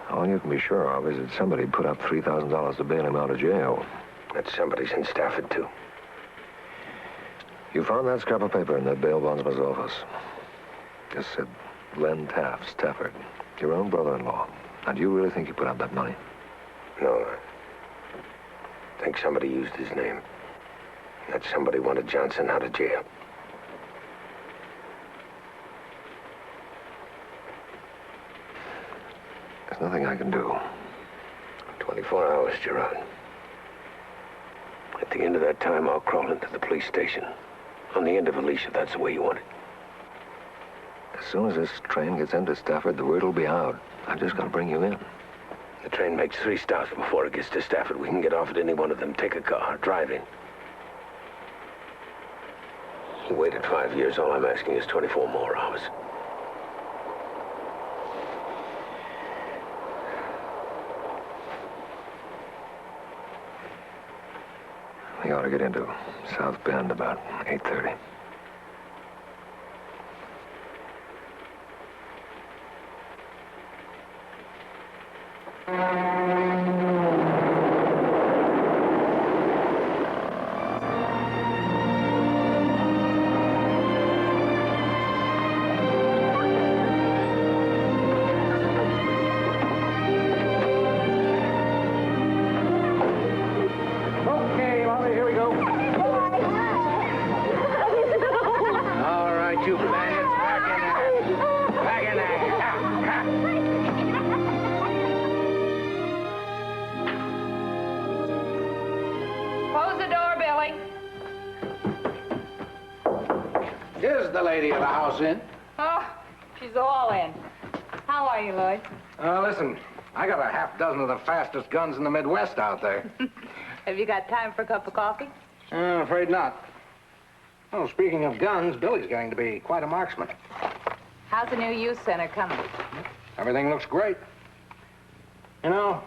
All you can be sure of is that somebody put up $3,000 to bail him out of jail. That somebody's in Stafford, too. You found that scrap of paper in the bail bondsman's office. Just said Len Taft, Stafford, your own brother-in-law. Now, do you really think you put up that money? No, I think somebody used his name. That somebody wanted Janssen out of jail. There's nothing I can do. 24 hours, Gerard. At the end of that time, I'll crawl into the police station. On the end of Alicia, that's the way you want it. As soon as this train gets into Stafford, the word will be out. I'm just going to bring you in. The train makes 3 stops before it gets to Stafford. We can get off at any one of them, take a car, drive in. You waited 5 years. All I'm asking is 24 more hours. We ought to get into South Bend about 8:30. Close the door, Billy. Is the lady of the house in? Oh, she's all in. How are you, Lloyd? Listen, I got a half dozen of the fastest guns in the Midwest out there. Have you got time for a cup of coffee? I'm afraid not. Oh, speaking of guns, Billy's going to be quite a marksman. How's the new youth center coming? Everything looks great. You know,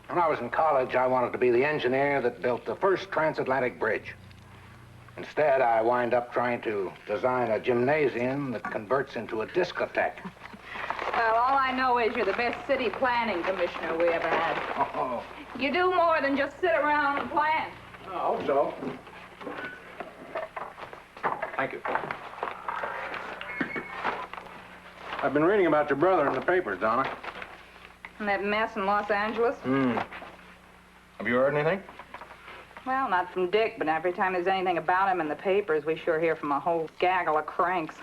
when I was in college, I wanted to be the engineer that built the first transatlantic bridge. Instead, I wind up trying to design a gymnasium that converts into a discotheque. Well, all I know is you're the best city planning commissioner we ever had. Oh. You do more than just sit around and plan. I hope so. Thank you. I've been reading about your brother in the papers, Donna. And that mess in Los Angeles? Have you heard anything? Well, not from Dick, but every time there's anything about him in the papers, we sure hear from a whole gaggle of cranks.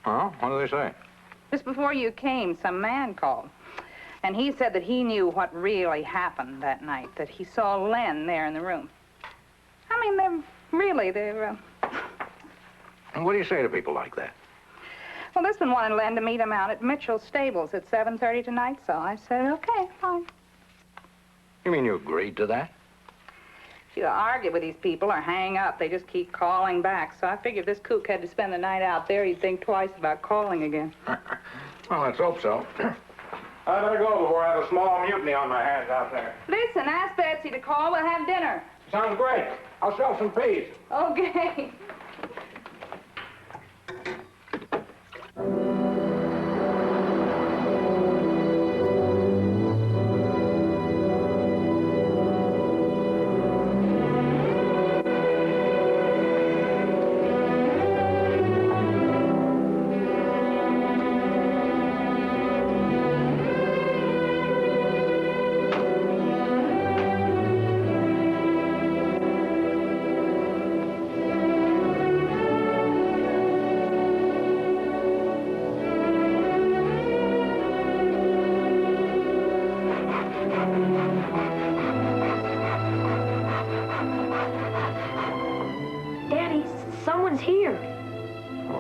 Oh, what do they say? Just before you came, some man called. And he said that he knew what really happened that night, that he saw Len there in the room. I mean, they're And what do you say to people like that? Well, this one wanted Len to meet him out at Mitchell's stables at 7:30 tonight, so I said, okay, fine. You mean you agreed to that? If you argue with these people or hang up, they just keep calling back. So I figured if this kook had to spend the night out there, he'd think twice about calling again. Well, let's hope so. I better go before I have a small mutiny on my hands out there. Listen, ask Betsy to call. We'll have dinner. Sounds great. I'll sell some peas. Okay.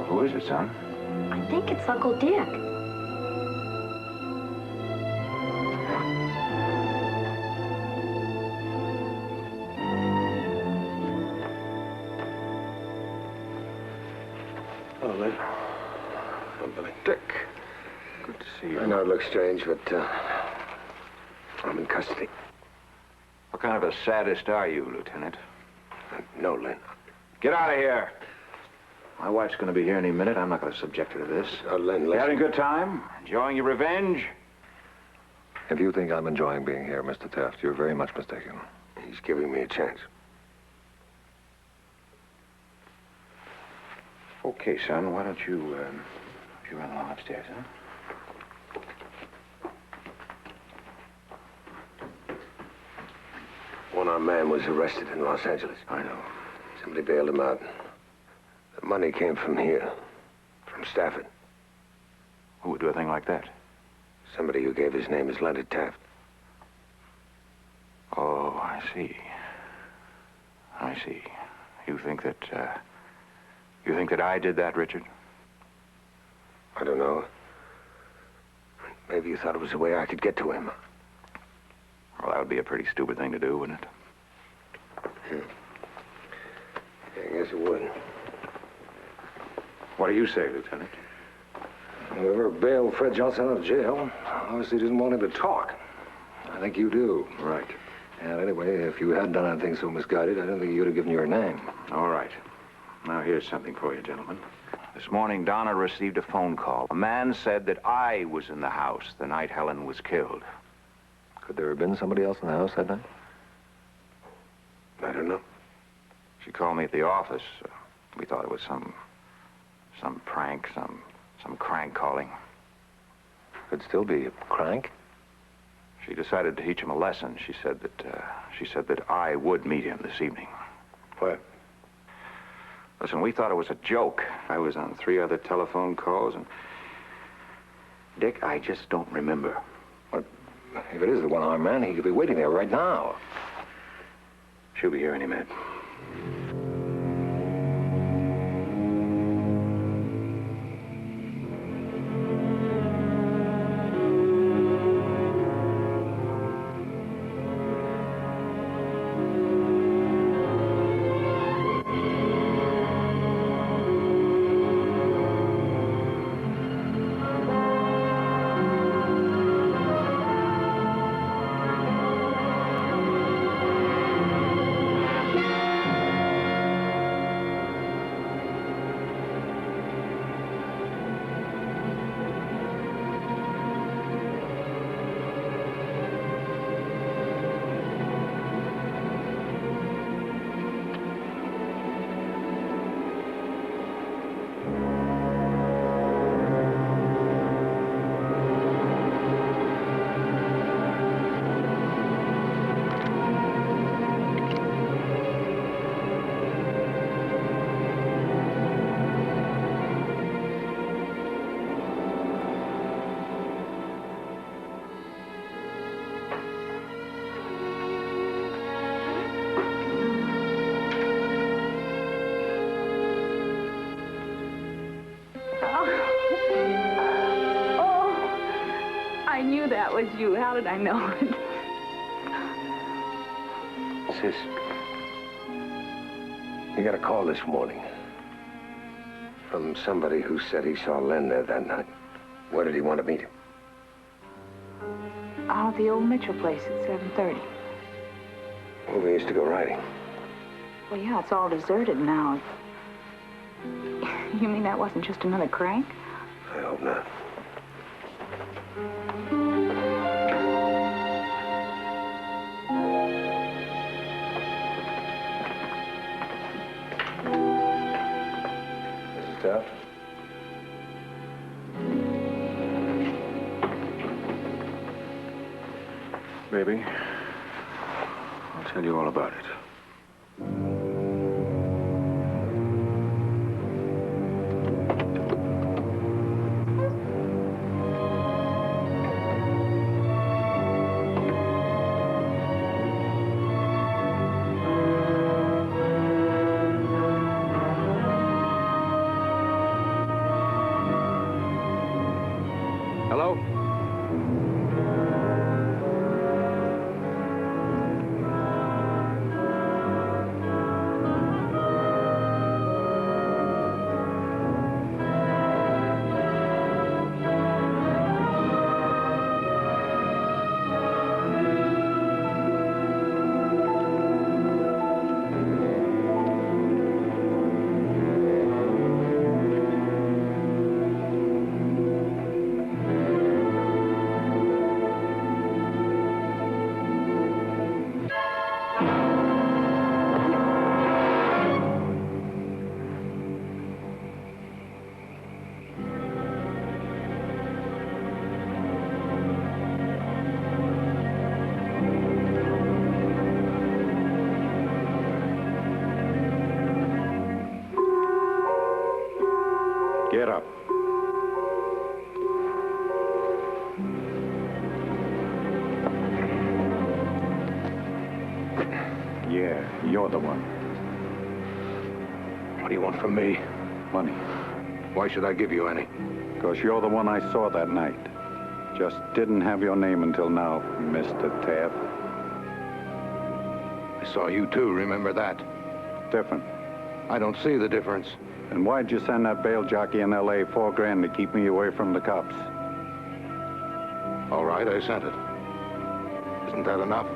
Who is it, son? I think it's Uncle Dick. Hello, Lynn. I'm Billy. Dick. Good to see you. I know it looks strange, but I'm in custody. What kind of a sadist are you, Lieutenant? No, Lynn. Get out of here. My wife's going to be here any minute. I'm not going to subject her to this. Len, You having a good time? Enjoying your revenge? If you think I'm enjoying being here, Mr. Taft, you're very much mistaken. He's giving me a chance. Okay, son, why don't you run along upstairs, huh? One-armed man was arrested in Los Angeles. I know. Somebody bailed him out. The money came from here, from Stafford. Who would do a thing like that? Somebody who gave his name as Leonard Taft. Oh, I see. I see. You think that I did that, Richard? I don't know. Maybe you thought it was a way I could get to him. Well, that would be a pretty stupid thing to do, wouldn't it? Yeah, I guess it would. What do you say, Lieutenant? Whoever bailed Fred Johnson out of jail obviously didn't want him to talk. I think you do. Right. And anyway, if you hadn't done anything so misguided, I don't think you'd have given your name. All right. Now, here's something for you, gentlemen. This morning, Donna received a phone call. A man said that I was in the house the night Helen was killed. Could there have been somebody else in the house that night? I don't know. She called me at the office. We thought it was some prank, some crank calling. Could still be a crank. She decided to teach him a lesson. She said that I would meet him this evening. What? Listen, we thought it was a joke. I was on 3 other telephone calls, and Dick, I just don't remember. What? If it is the one-armed man, he could be waiting there right now. She'll be here any minute. I knew that was you. How did I know it? Sis, you got a call this morning from somebody who said he saw Len there that night. Where did he want to meet him? Out at the old Mitchell place at 7:30. Well, we used to go riding. Well, yeah, it's all deserted now. You mean that wasn't just another crank? I hope not. Mrs. Taft? Baby, I'll tell you all about it. Hello? Get up. Yeah, you're the one. What do you want from me? Money. Why should I give you any? Because you're the one I saw that night. Just didn't have your name until now, Mr. Taft. I saw you too, remember that? Different. I don't see the difference. And why'd you send that bail jockey in L.A. $4 grand to keep me away from the cops? All right, I sent it. Isn't that enough?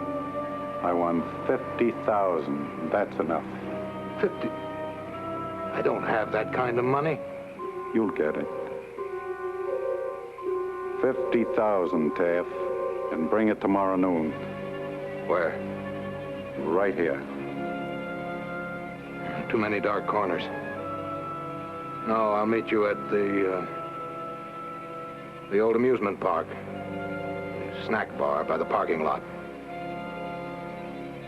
I won $50,000. That's enough. 50? I don't have that kind of money. You'll get it. 50,000, Taft. And bring it tomorrow noon. Where? Right here. Too many dark corners. No, I'll meet you at the old amusement park. Snack bar by the parking lot.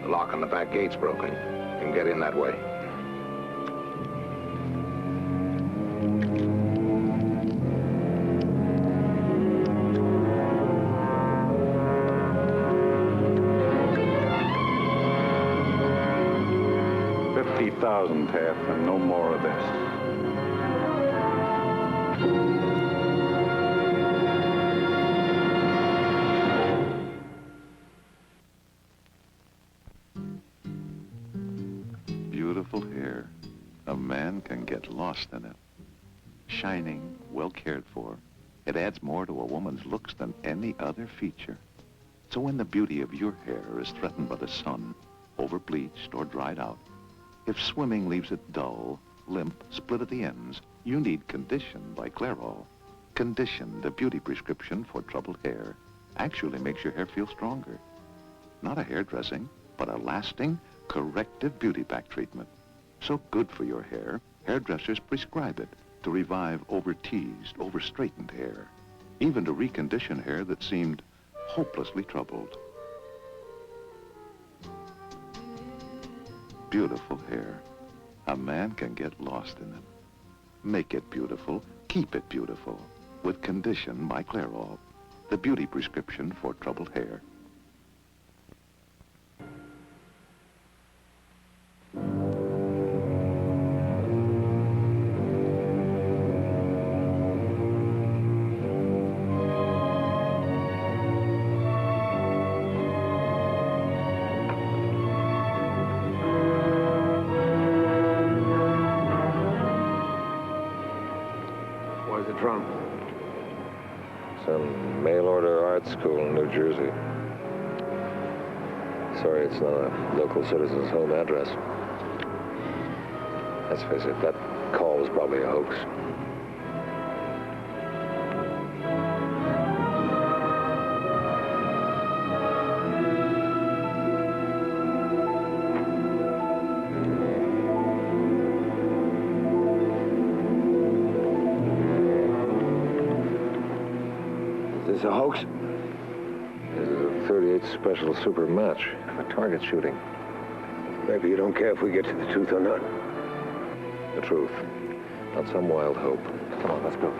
The lock on the back gate's broken. You can get in that way. $50,000, Taft, and no more of this. Beautiful hair. A man can get lost in it. Shining, well cared for. It adds more to a woman's looks than any other feature. So when the beauty of your hair is threatened by the sun, over-bleached or dried out, if swimming leaves it dull, limp, split at the ends, you need Condition by Clairol. Condition, the beauty prescription for troubled hair, actually makes your hair feel stronger. Not a hairdressing, but a lasting, corrective beauty pack treatment. So good for your hair, hairdressers prescribe it to revive over-teased, over-straightened hair, even to recondition hair that seemed hopelessly troubled. Beautiful hair. A man can get lost in it. Make it beautiful, keep it beautiful, with Condition by Clairol, the beauty prescription for troubled hair. From? Some mail-order art school in New Jersey. Sorry, it's not a local citizen's home address. Let's face it, that call was probably a hoax. It's a hoax? This is a 38 special super match for target shooting. Maybe you don't care if we get to the truth or not. The truth, not some wild hope. Come on, let's go.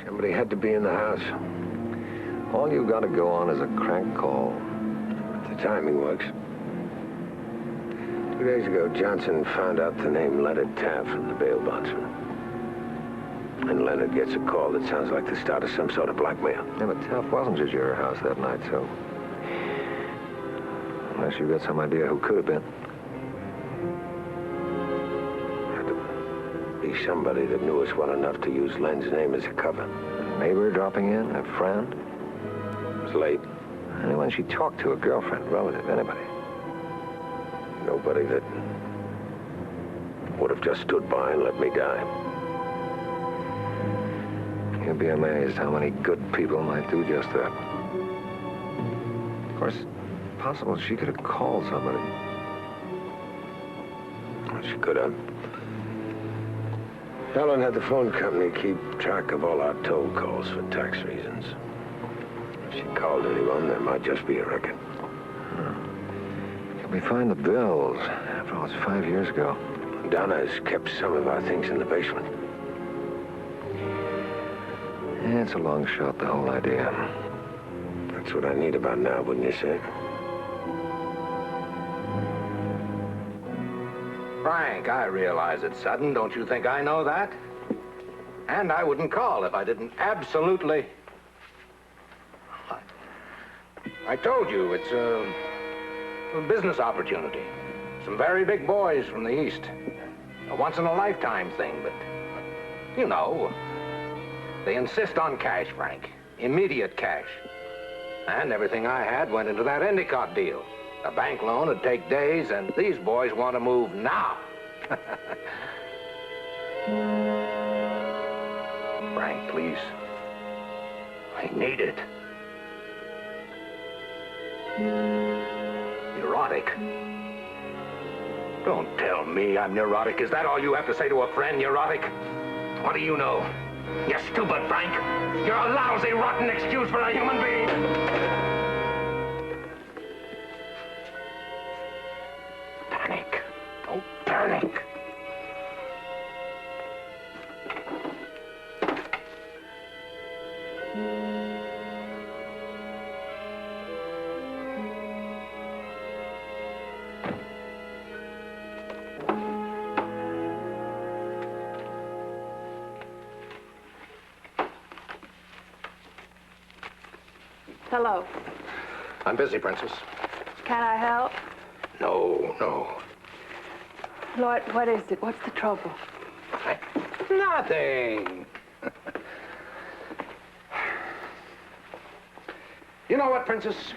Somebody had to be in the house. All you've got to go on is a crank call. The timing works. 2 days ago, Janssen found out the name Leonard Taft from the bail bondsman. And Leonard gets a call that sounds like the start of some sort of blackmail. Yeah, but Taft wasn't at your house that night, so... Unless you've got some idea who could have been. Had to be somebody that knew us well enough to use Len's name as a cover. A neighbor dropping in? A friend? It was late. Anyone she talked to, a girlfriend, relative, anybody. Nobody that would have just stood by and let me die. You'd be amazed how many good people might do just that. Of course, possible she could have called somebody. Well, she could have. Helen had the phone company keep track of all our toll calls for tax reasons. she called anyone, there might just be a record. Can we find the bills? After all, it's 5 years ago. Donna's kept some of our things in the basement. Yeah, it's a long shot, the whole idea. That's what I need about now, wouldn't you say? Frank, I realize it's sudden. Don't you think I know that? And I wouldn't call if I didn't absolutely... I told you, it's a business opportunity. Some very big boys from the East. A once-in-a-lifetime thing, but, you know, they insist on cash, Frank. Immediate cash. And everything I had went into that Endicott deal. A bank loan would take days, and these boys want to move now. Frank, please. I need it. Neurotic. Don't tell me I'm neurotic. Is that all you have to say to a friend, neurotic? What do you know? You're stupid, Frank. You're a lousy, rotten excuse for a human being. Panic. Don't panic. Hello. I'm busy, Princess. Can I help? No. Lloyd, what is it? What's the trouble? Nothing. You know what, Princess?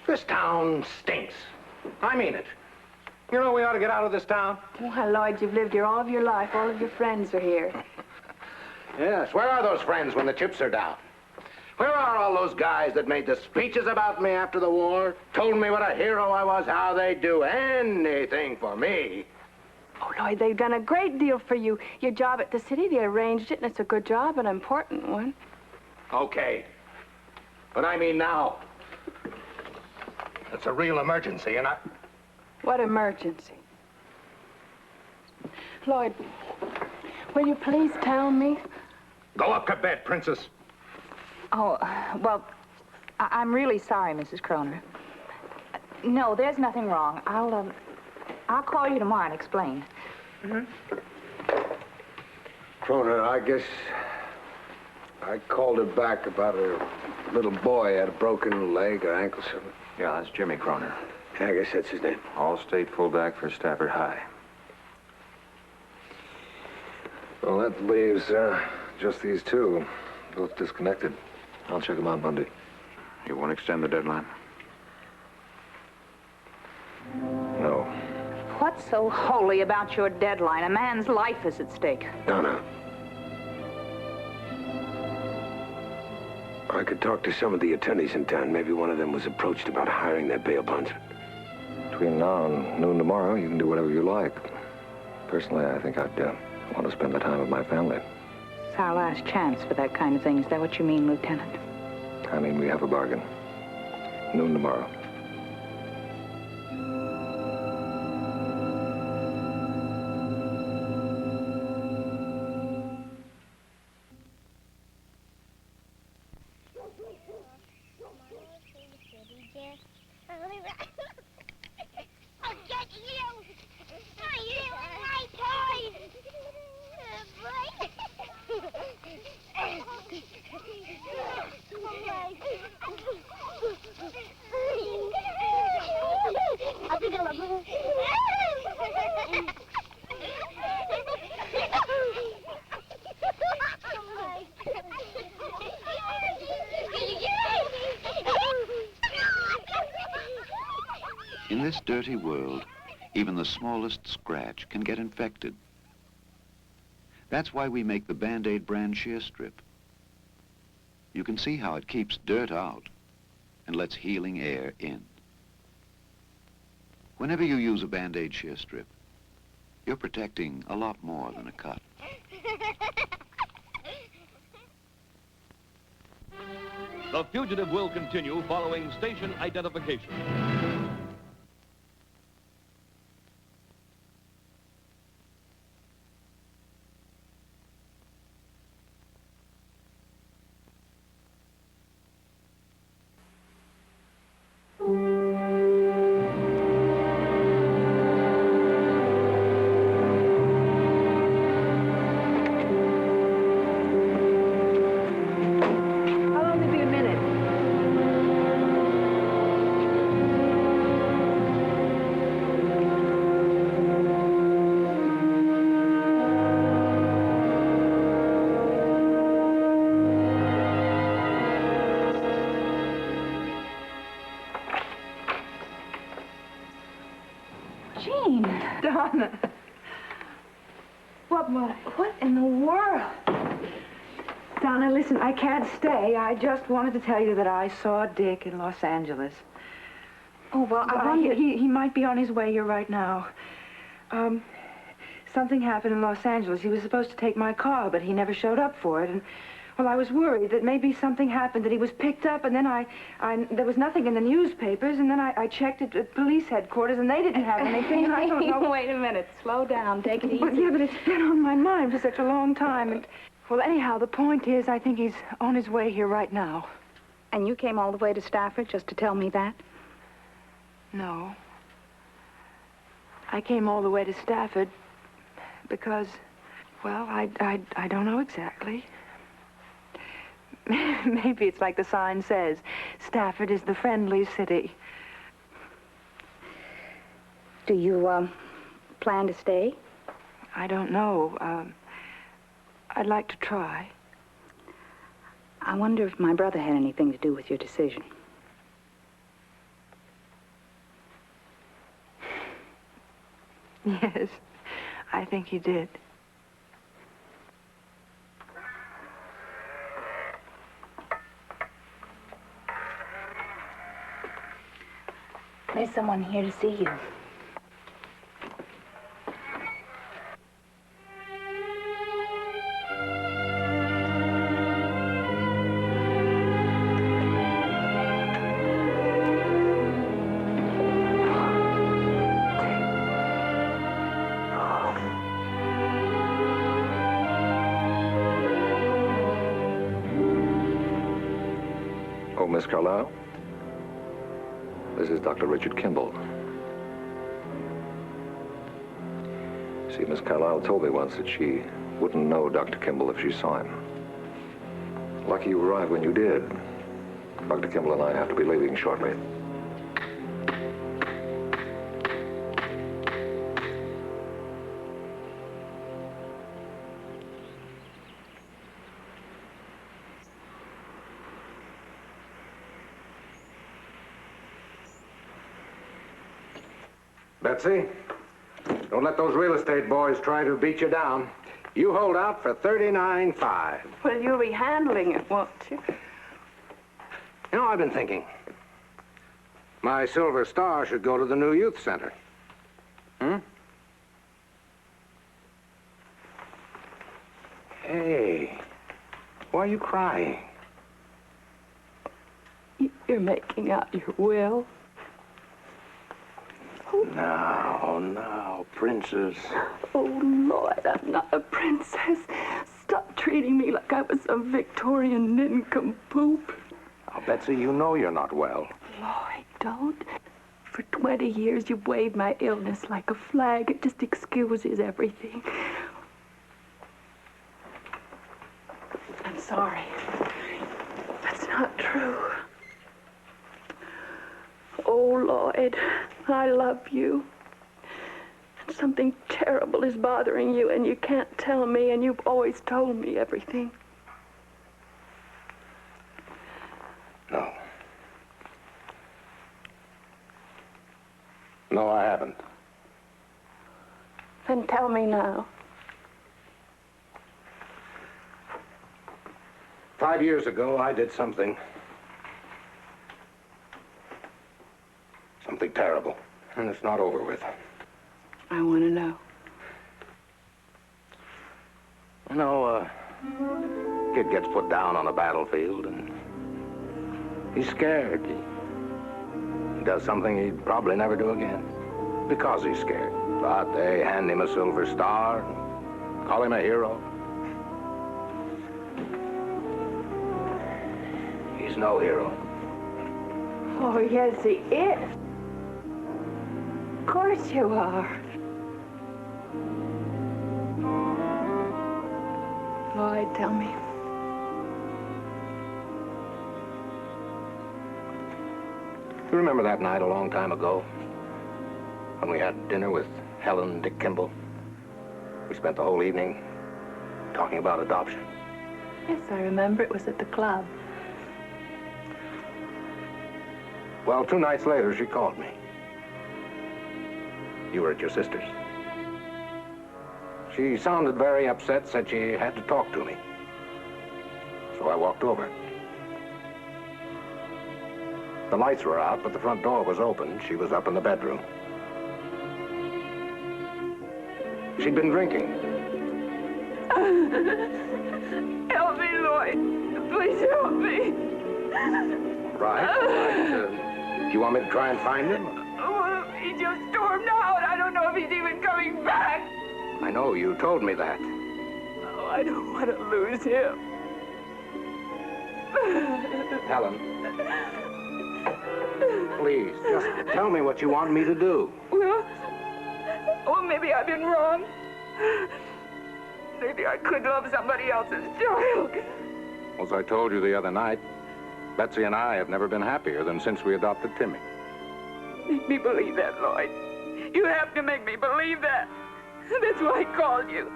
This town stinks. I mean it. You know we ought to get out of this town? Well, Lloyd, you've lived here all of your life. All of your friends are here. Yes, where are those friends when the chips are down? Where are all those guys that made the speeches about me after the war? Told me what a hero I was, how they'd do anything for me. Oh, Lloyd, they've done a great deal for you. Your job at the city, they arranged it, and it's a good job, an important one. Okay. But I mean now. It's a real emergency, and I... What emergency? Lloyd, will you please tell me? Go up to bed, Princess. Oh, well, I'm really sorry, Mrs. Kroner. No, there's nothing wrong. I'll call you tomorrow and explain. Kroner, I guess I called her back about her little boy had a broken leg or ankle something. Yeah, that's Jimmy Kroner. Yeah, I guess that's his name. All-state fullback for Stafford High. Well, that leaves just these two, both disconnected. I'll check them out Monday. You won't extend the deadline? No. What's so holy about your deadline? A man's life is at stake. Donna. I could talk to some of the attorneys in town. Maybe one of them was approached about hiring their bail bondsman. Between now and noon tomorrow, you can do whatever you like. Personally, I think I'd want to spend the time with my family. It's our last chance for that kind of thing. Is that what you mean, Lieutenant? I mean, we have a bargain. Noon tomorrow. In this dirty world, even the smallest scratch can get infected. That's why we make the Band-Aid brand shear strip. You can see how it keeps dirt out and lets healing air in. Whenever you use a Band-Aid shear strip, you're protecting a lot more than a cut. The Fugitive will continue following station identification. Jean. Donna. What in the world? Donna, listen, I can't stay. I just wanted to tell you that I saw Dick in Los Angeles. Oh, well, I wonder... He might be on his way here right now. Something happened in Los Angeles. He was supposed to take my car, but he never showed up for it. And, well, I was worried that maybe something happened, that he was picked up, and then there was nothing in the newspapers, and then I checked at police headquarters, and they didn't have anything, and I don't know... Wait a minute. Slow down. Take it easy. But, yeah, but it's been on my mind for such a long time, and... Well, anyhow, the point is, I think he's on his way here right now. And you came all the way to Stafford just to tell me that? No. I came all the way to Stafford because, well, I don't know exactly. Maybe it's like the sign says, Stafford is the friendly city. Do you, plan to stay? I don't know. I'd like to try. I wonder if my brother had anything to do with your decision. Yes, I think he did. There's someone here to see you. Oh, Miss Carlisle? This is Dr. Richard Kimball. See, Miss Carlisle told me once that she wouldn't know Dr. Kimball if she saw him. Lucky you arrived when you did. Dr. Kimball and I have to be leaving shortly. Betsy, don't let those real estate boys try to beat you down. You hold out for $39.5. Well, you'll be handling it, won't you? You know, I've been thinking. My Silver Star should go to the new youth center. Hey, why are you crying? You're making out your will. Now, princess. Oh, Lord, I'm not a princess. Stop treating me like I was some Victorian nincompoop. Now, Betsy, you know you're not well. Lloyd, don't. For 20 years, you've waved my illness like a flag. It just excuses everything. I'm sorry. That's not true. Oh, Lloyd, I love you. And something terrible is bothering you, and you can't tell me, and you've always told me everything. No. No, I haven't. Then tell me now. 5 years ago, I did something terrible, and it's not over with. I want to know. You know, kid gets put down on the battlefield, and He's scared. He does something he'd probably never do again because he's scared. But they hand him a silver star, call him a hero. He's no hero. Oh, yes, he is. Of course you are. Lloyd, tell me. You remember that night a long time ago when we had dinner with Helen and Dick Kimball? We spent the whole evening talking about adoption. Yes, I remember. It was at the club. Well, 2 nights later, she called me. You were at your sister's. She sounded very upset, said she had to talk to me. So I walked over. The lights were out, but the front door was open. She was up in the bedroom. She'd been drinking. Help me, Lloyd. Please help me. Right. Do you want me to try and find him? Well, he just stormed out. I don't know if he's even coming back. I know, you told me that. Oh, I don't want to lose him. Helen. Please, just tell me what you want me to do. Well, maybe I've been wrong. Maybe I could love somebody else's child. As I told you the other night, Betsy and I have never been happier than since we adopted Timmy. Make me believe that, Lloyd. You have to make me believe that. That's why I called you.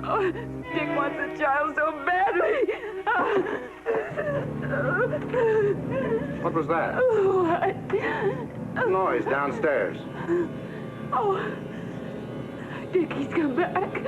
Oh, Dick wants a child so badly. What was that? Oh, Noise downstairs. Oh, Dick, he's come back.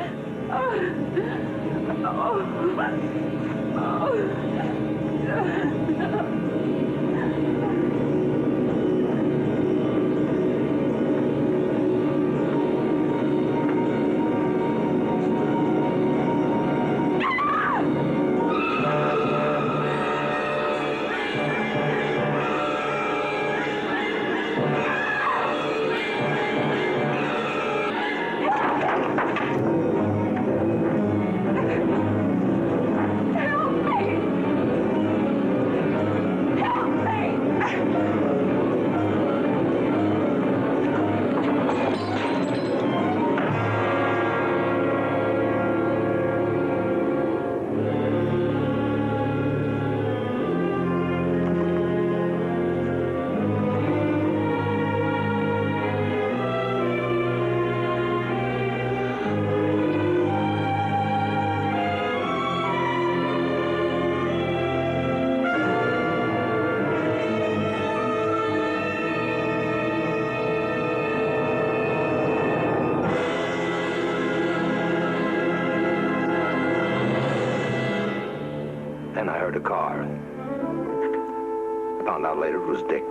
Then I heard a car. I found out later it was Dick.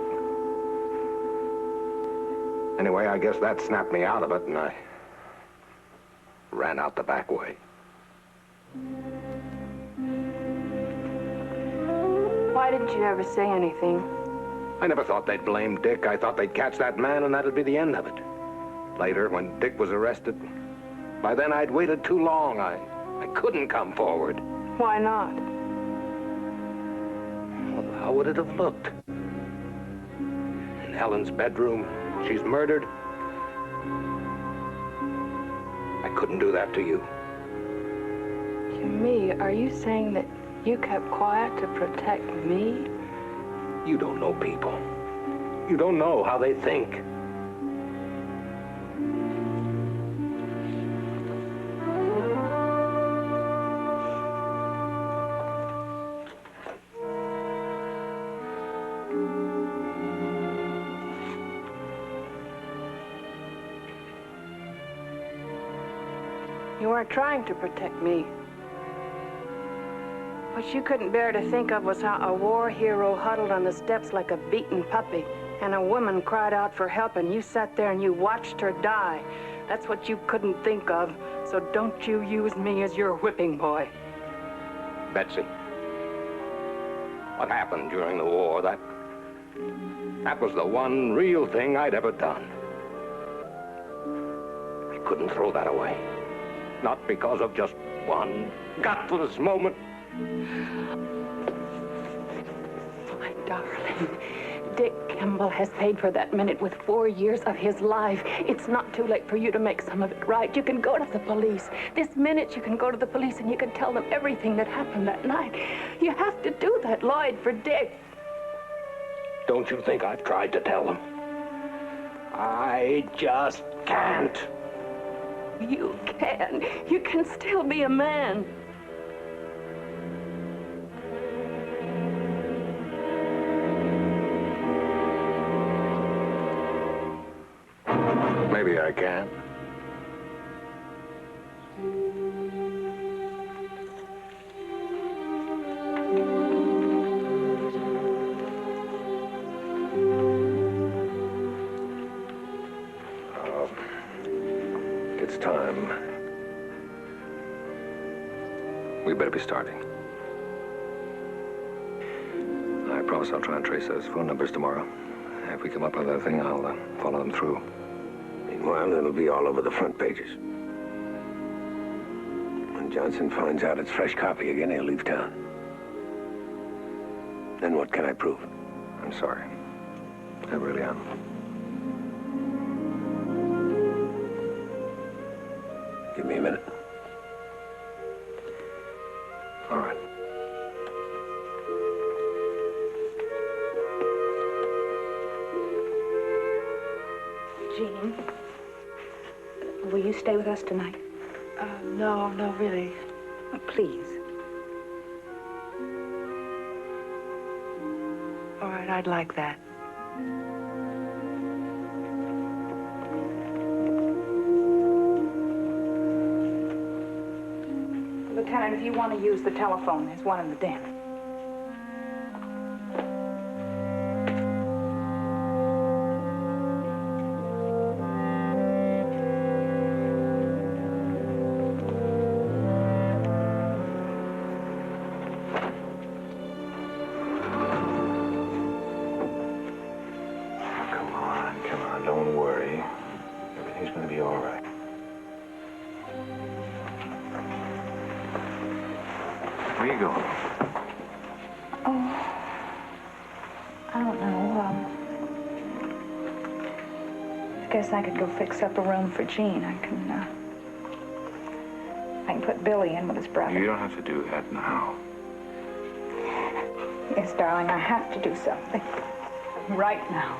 Anyway, I guess that snapped me out of it, and I ran out the back way. Why didn't you ever say anything? I never thought they'd blame Dick. I thought they'd catch that man, and that'd be the end of it. Later, when Dick was arrested, by then I'd waited too long. I couldn't come forward. Why not? Well, how would it have looked? In Helen's bedroom, she's murdered. I couldn't do that to you. To me, are you saying that you kept quiet to protect me? You don't know people. You don't know how they think. You weren't trying to protect me. What you couldn't bear to think of was how a war hero huddled on the steps like a beaten puppy, and a woman cried out for help, and you sat there and you watched her die. That's what you couldn't think of, so don't you use me as your whipping boy. Betsy, what happened during the war, that was the one real thing I'd ever done. I couldn't throw that away. Not because of just one gutless moment. My darling, Dick Kimball has paid for that minute with 4 years of his life. It's not too late for you to make some of it right. You can go to the police. This minute you can go to the police and you can tell them everything that happened that night. You have to do that, Lloyd, for Dick. Don't you think I've tried to tell them? I just can't. You can. You can still be a man. Maybe I can. It's time. We better be starting. I promise I'll try and trace those phone numbers tomorrow. If we come up with that thing, I'll follow them through. Meanwhile, it'll be all over the front pages. When Johnson finds out it's fresh copy again, he'll leave town. Then what can I prove? I'm sorry. I really am. Give me a minute. All right. Jean, will you stay with us tonight? No, really. Oh, please. All right, I'd like that. Lieutenant, if you want to use the telephone, there's one in the den. Come on, don't worry. Everything's gonna be all right. Where you going? Oh, I don't know. I guess I could go fix up a room for Jean. I can put Billy in with his brother. You don't have to do that now. Yes, darling, I have to do something. Right now.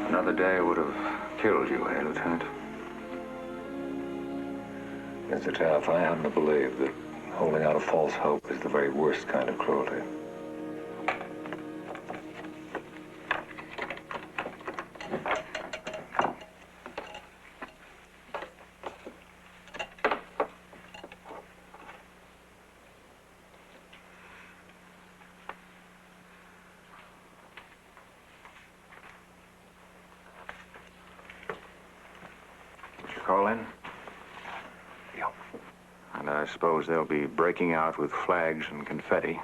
Another day would have killed you, eh, Lieutenant? Mr. Taff, I happen to believe that holding out a false hope is the very worst kind of cruelty. Call in? Yeah. And I suppose they'll be breaking out with flags and confetti.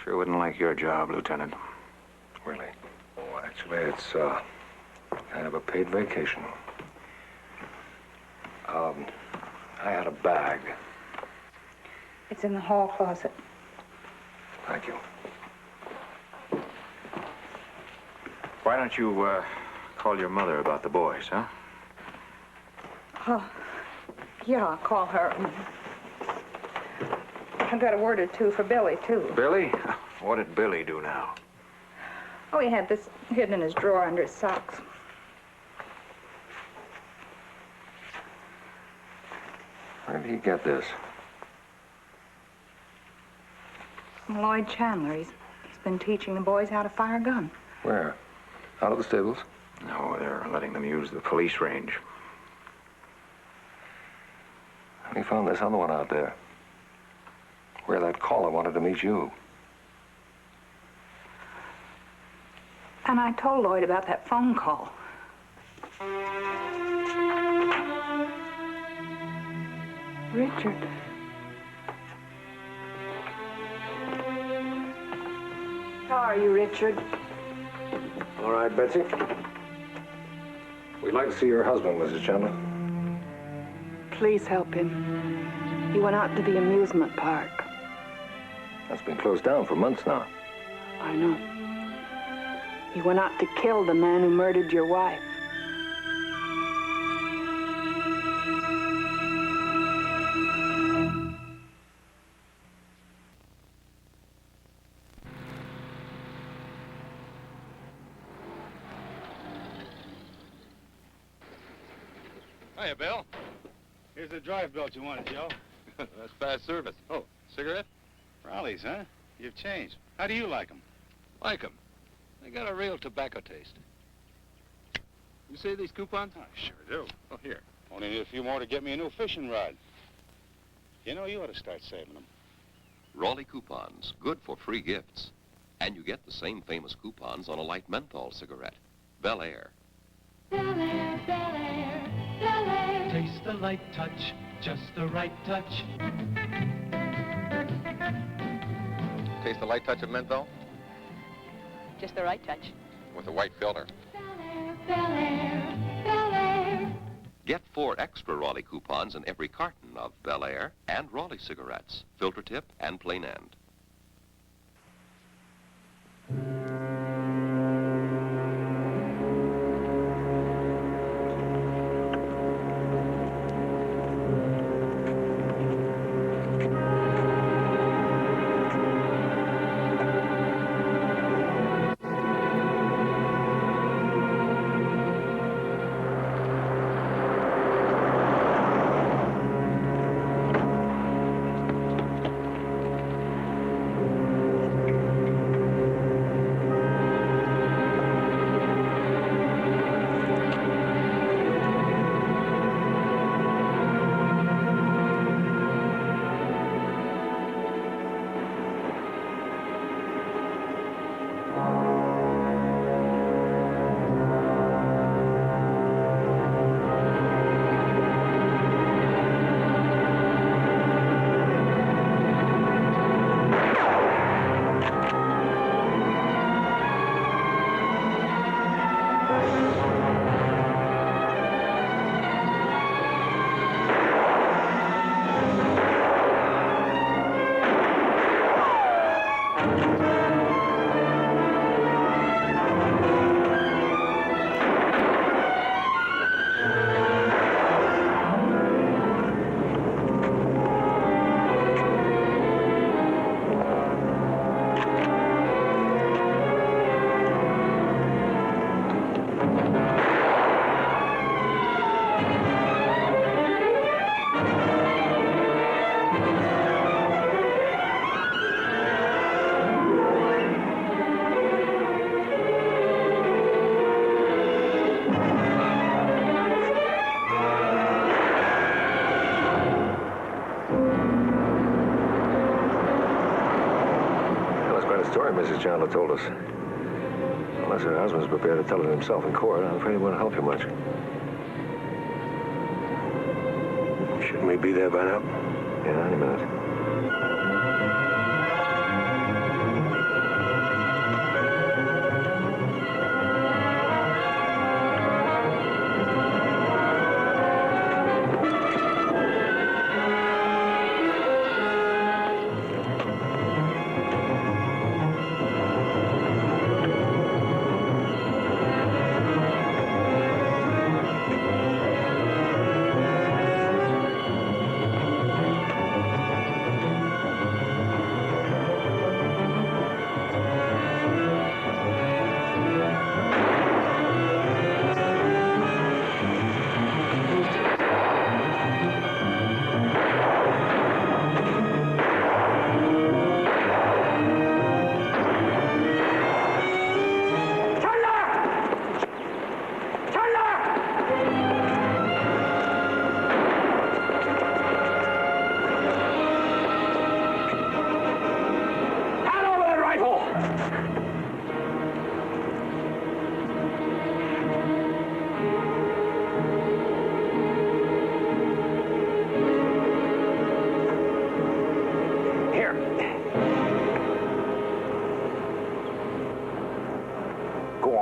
Sure wouldn't like your job, Lieutenant. Really? Oh, actually, it's kind of a paid vacation. I had a bag. It's in the hall closet. Thank you. Why don't you, call your mother about the boys, huh? Oh, yeah, I'll call her. I've got a word or two for Billy, too. Billy? What did Billy do now? Oh, he had this hidden in his drawer under his socks. Where did he get this? From Lloyd Chandler. He's been teaching the boys how to fire a gun. Where? Out of the stables? No, they're letting them use the police range. He found this other one out there. Where that caller wanted to meet you. And I told Lloyd about that phone call. Richard. How are you, Richard? All right, Betsy. We'd like to see your husband, Mrs. Chandler. Please help him. He went out to the amusement park. That's been closed down for months now. I know. He went out to kill the man who murdered your wife. Hiya, Bill. Here's the drive belt you wanted, Joe. That's fast service. Oh, cigarette? Raleigh's, huh? You've changed. How do you like them? Like 'em. They got a real tobacco taste. You see these coupons? I sure do. Oh, here. Only need a few more to get me a new fishing rod. You know, you ought to start saving them. Raleigh coupons, good for free gifts. And you get the same famous coupons on a light menthol cigarette. Bel Air. Bel Air, Bel Air, Bel Air. Taste the light touch, just the right touch. Taste the light touch of menthol? Just the right touch. With a white filter. Bel Air, Bel Air. Get 4 extra Raleigh coupons in every carton of Bel Air and Raleigh cigarettes, filter tip and plain end. Story Mrs. Chandler told us. Unless her husband's prepared to tell it himself in court, I'm afraid he won't help you much. Shouldn't we be there by now? Yeah, any minute.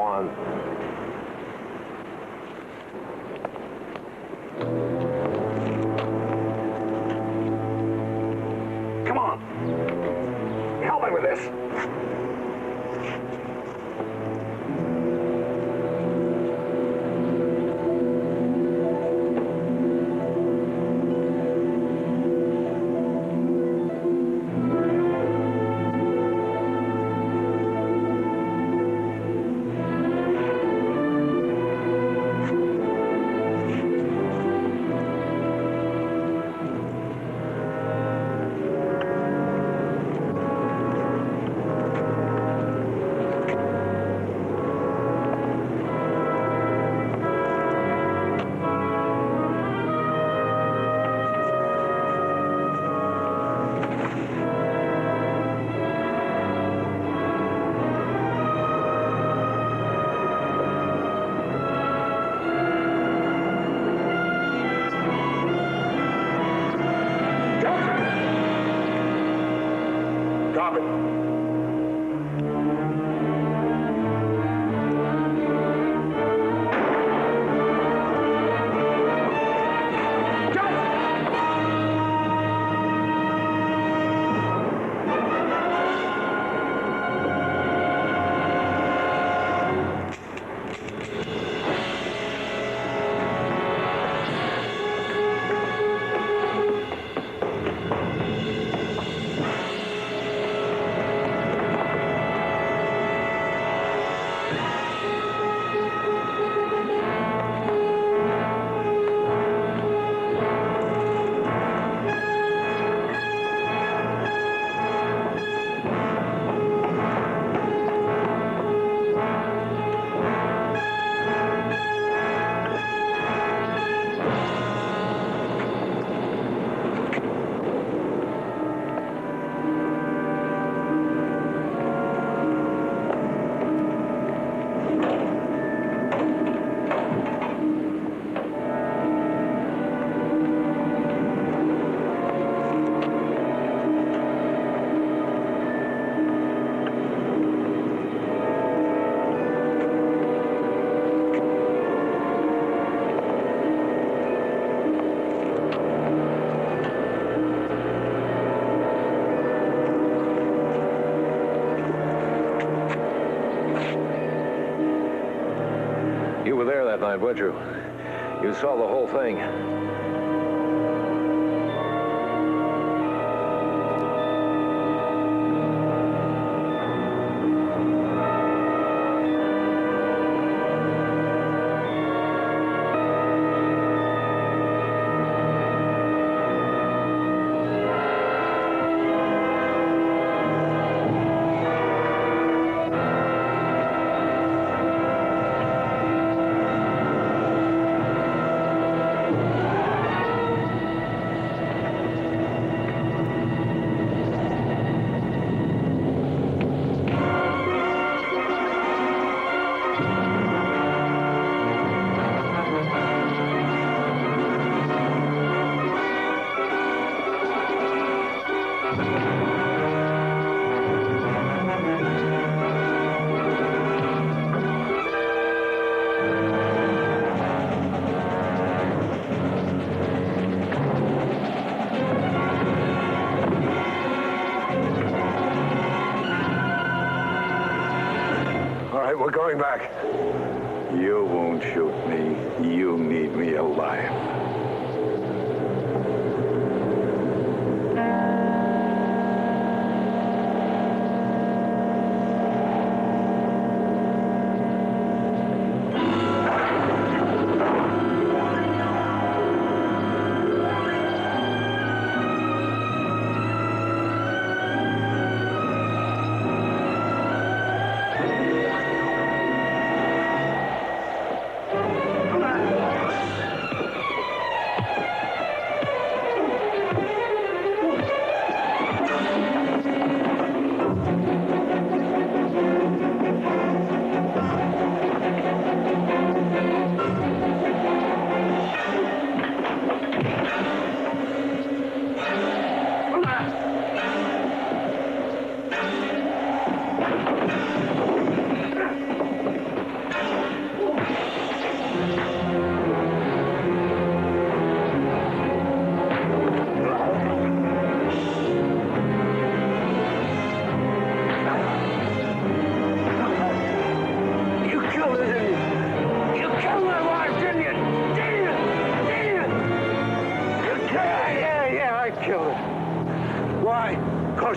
on. Come on. Help me with this. You were there that night, weren't you? You saw the whole thing. We're going back. You won't shoot me. You need me alive.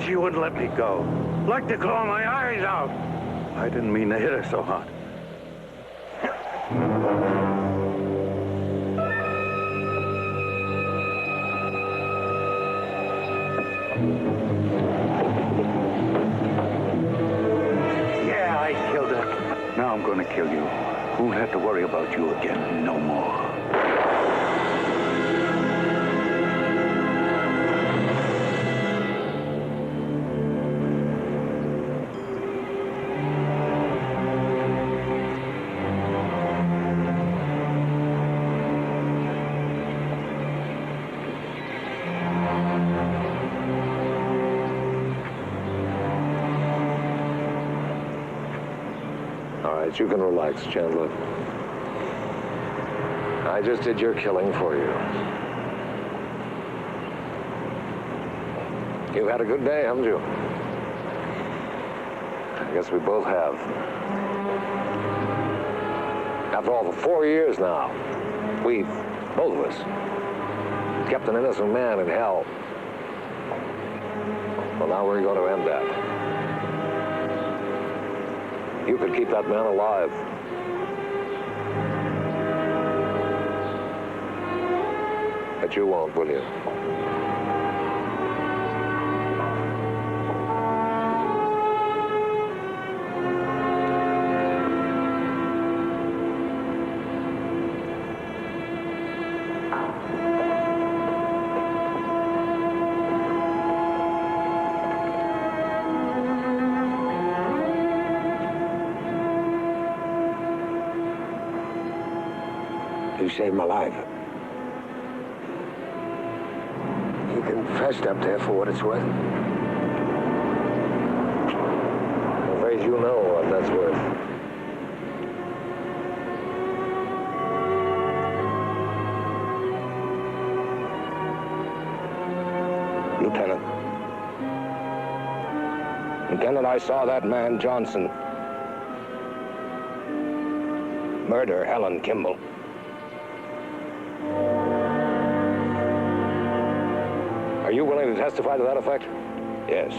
she wouldn't let me go. Like to claw my eyes out. I didn't mean to hit her so hard. Yeah, I killed her. Now I'm gonna kill you. Won't have to worry about you again no more. You can relax, Chandler. I just did your killing for you. You've had a good day, haven't you? I guess we both have. After all, for 4 years now, we've, both of us, kept an innocent man in hell. Well, now we're going to end that. You could keep that man alive. But you won't, will you? You saved my life. You confessed up there for what it's worth. I'm afraid you know what that's worth. Lieutenant, I saw that man, Johnson, murder Helen Kimball. Are you willing to testify to that effect? Yes.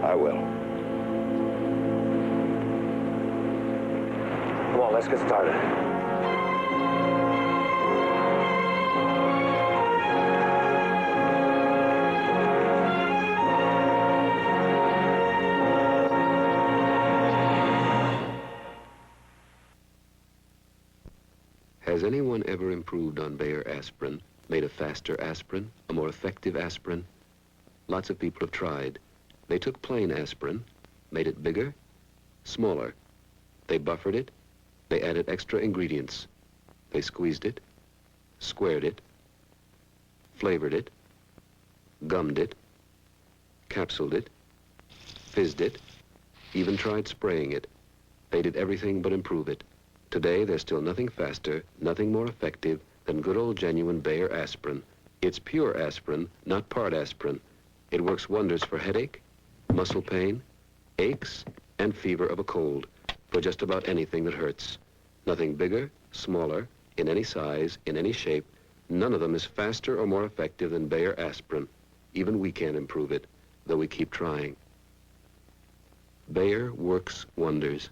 I will. Come on, let's get started. Has anyone ever improved on Bayer aspirin? Made a faster aspirin, a more effective aspirin? Lots of people have tried. They took plain aspirin, made it bigger, smaller. They buffered it, they added extra ingredients. They squeezed it, squared it, flavored it, gummed it, capsuled it, fizzed it, even tried spraying it. They did everything but improve it. Today, there's still nothing faster, nothing more effective than good old genuine Bayer aspirin. It's pure aspirin, not part aspirin. It works wonders for headache, muscle pain, aches, and fever of a cold, for just about anything that hurts. Nothing bigger, smaller, in any size, in any shape. None of them is faster or more effective than Bayer aspirin. Even we can't improve it, though we keep trying. Bayer works wonders.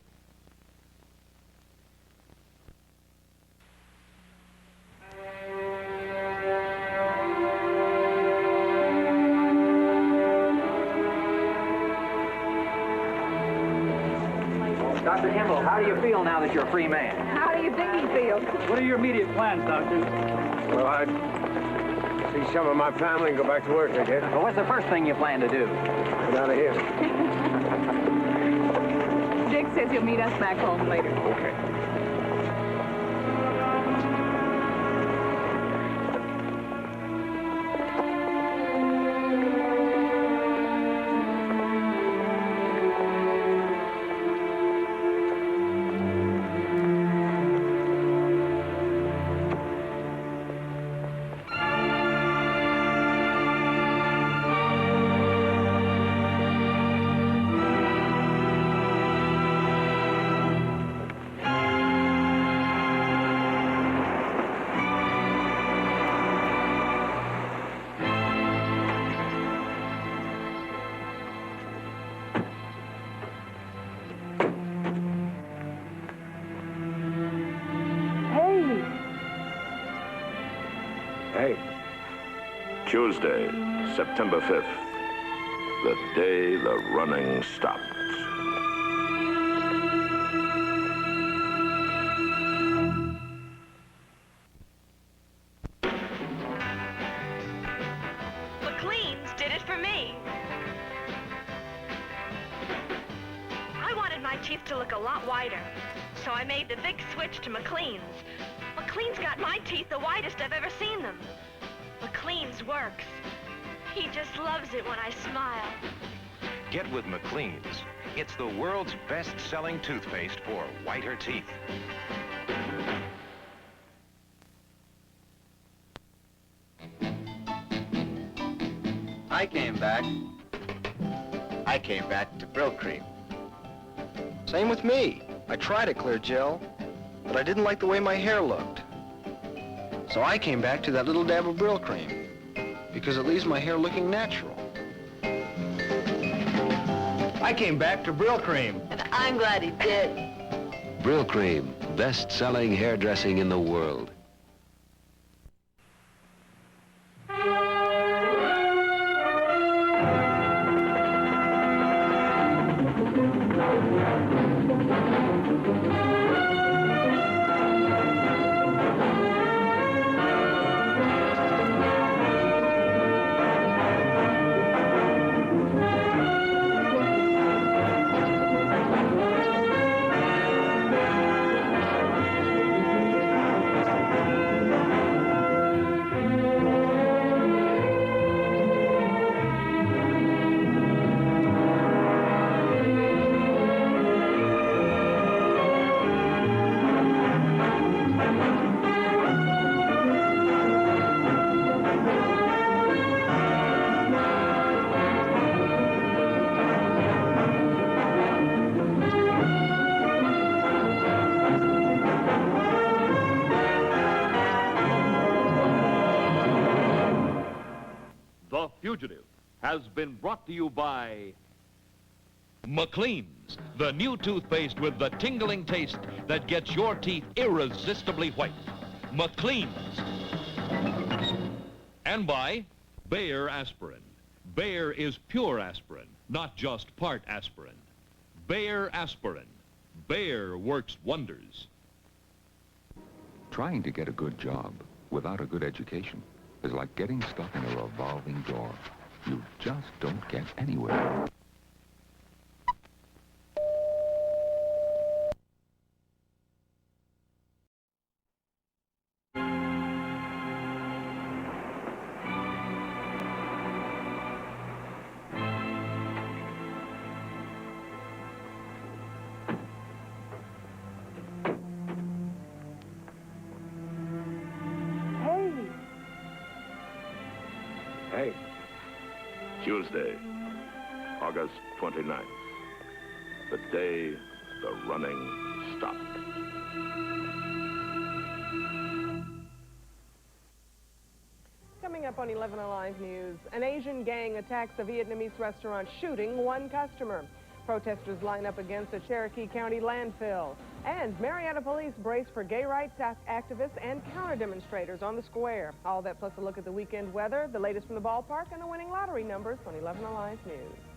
Dr. Kimball, how do you feel now that you're a free man? How do you think he feels? What are your immediate plans, Doctor? Well, I'd see some of my family and go back to work, I guess. Well, what's the first thing you plan to do? Get out of here. Dick says he'll meet us back home later. Okay. Tuesday, September 5th, the day the running stopped. McLean's did it for me. I wanted my teeth to look a lot whiter, so I made the big switch to McLean's. McLean's got my teeth the whitest I've ever seen them. McLean's works. He just loves it when I smile. Get with McLean's. It's the world's best-selling toothpaste for whiter teeth. I came back to Brill Cream. Same with me. I tried a clear gel, but I didn't like the way my hair looked. So I came back to that little dab of Brill Cream, because it leaves my hair looking natural. I came back to Brill Cream. And I'm glad he did. Brill Cream, best-selling hairdressing in the world. The Fugitive has been brought to you by McLean's, the new toothpaste with the tingling taste that gets your teeth irresistibly white. McLean's. And by Bayer Aspirin. Bayer is pure aspirin, not just part aspirin. Bayer Aspirin. Bayer works wonders. Trying to get a good job without a good education is like getting stuck in a revolving door. You just don't get anywhere. Hey. Tuesday, August 29th. The day the running stopped. Coming up on 11 Alive News, an Asian gang attacks a Vietnamese restaurant, shooting one customer. Protesters line up against a Cherokee County landfill. And Marietta police brace for gay rights activists and counter-demonstrators on the square. All that plus a look at the weekend weather, the latest from the ballpark, and the winning lottery numbers on 11 Alive News.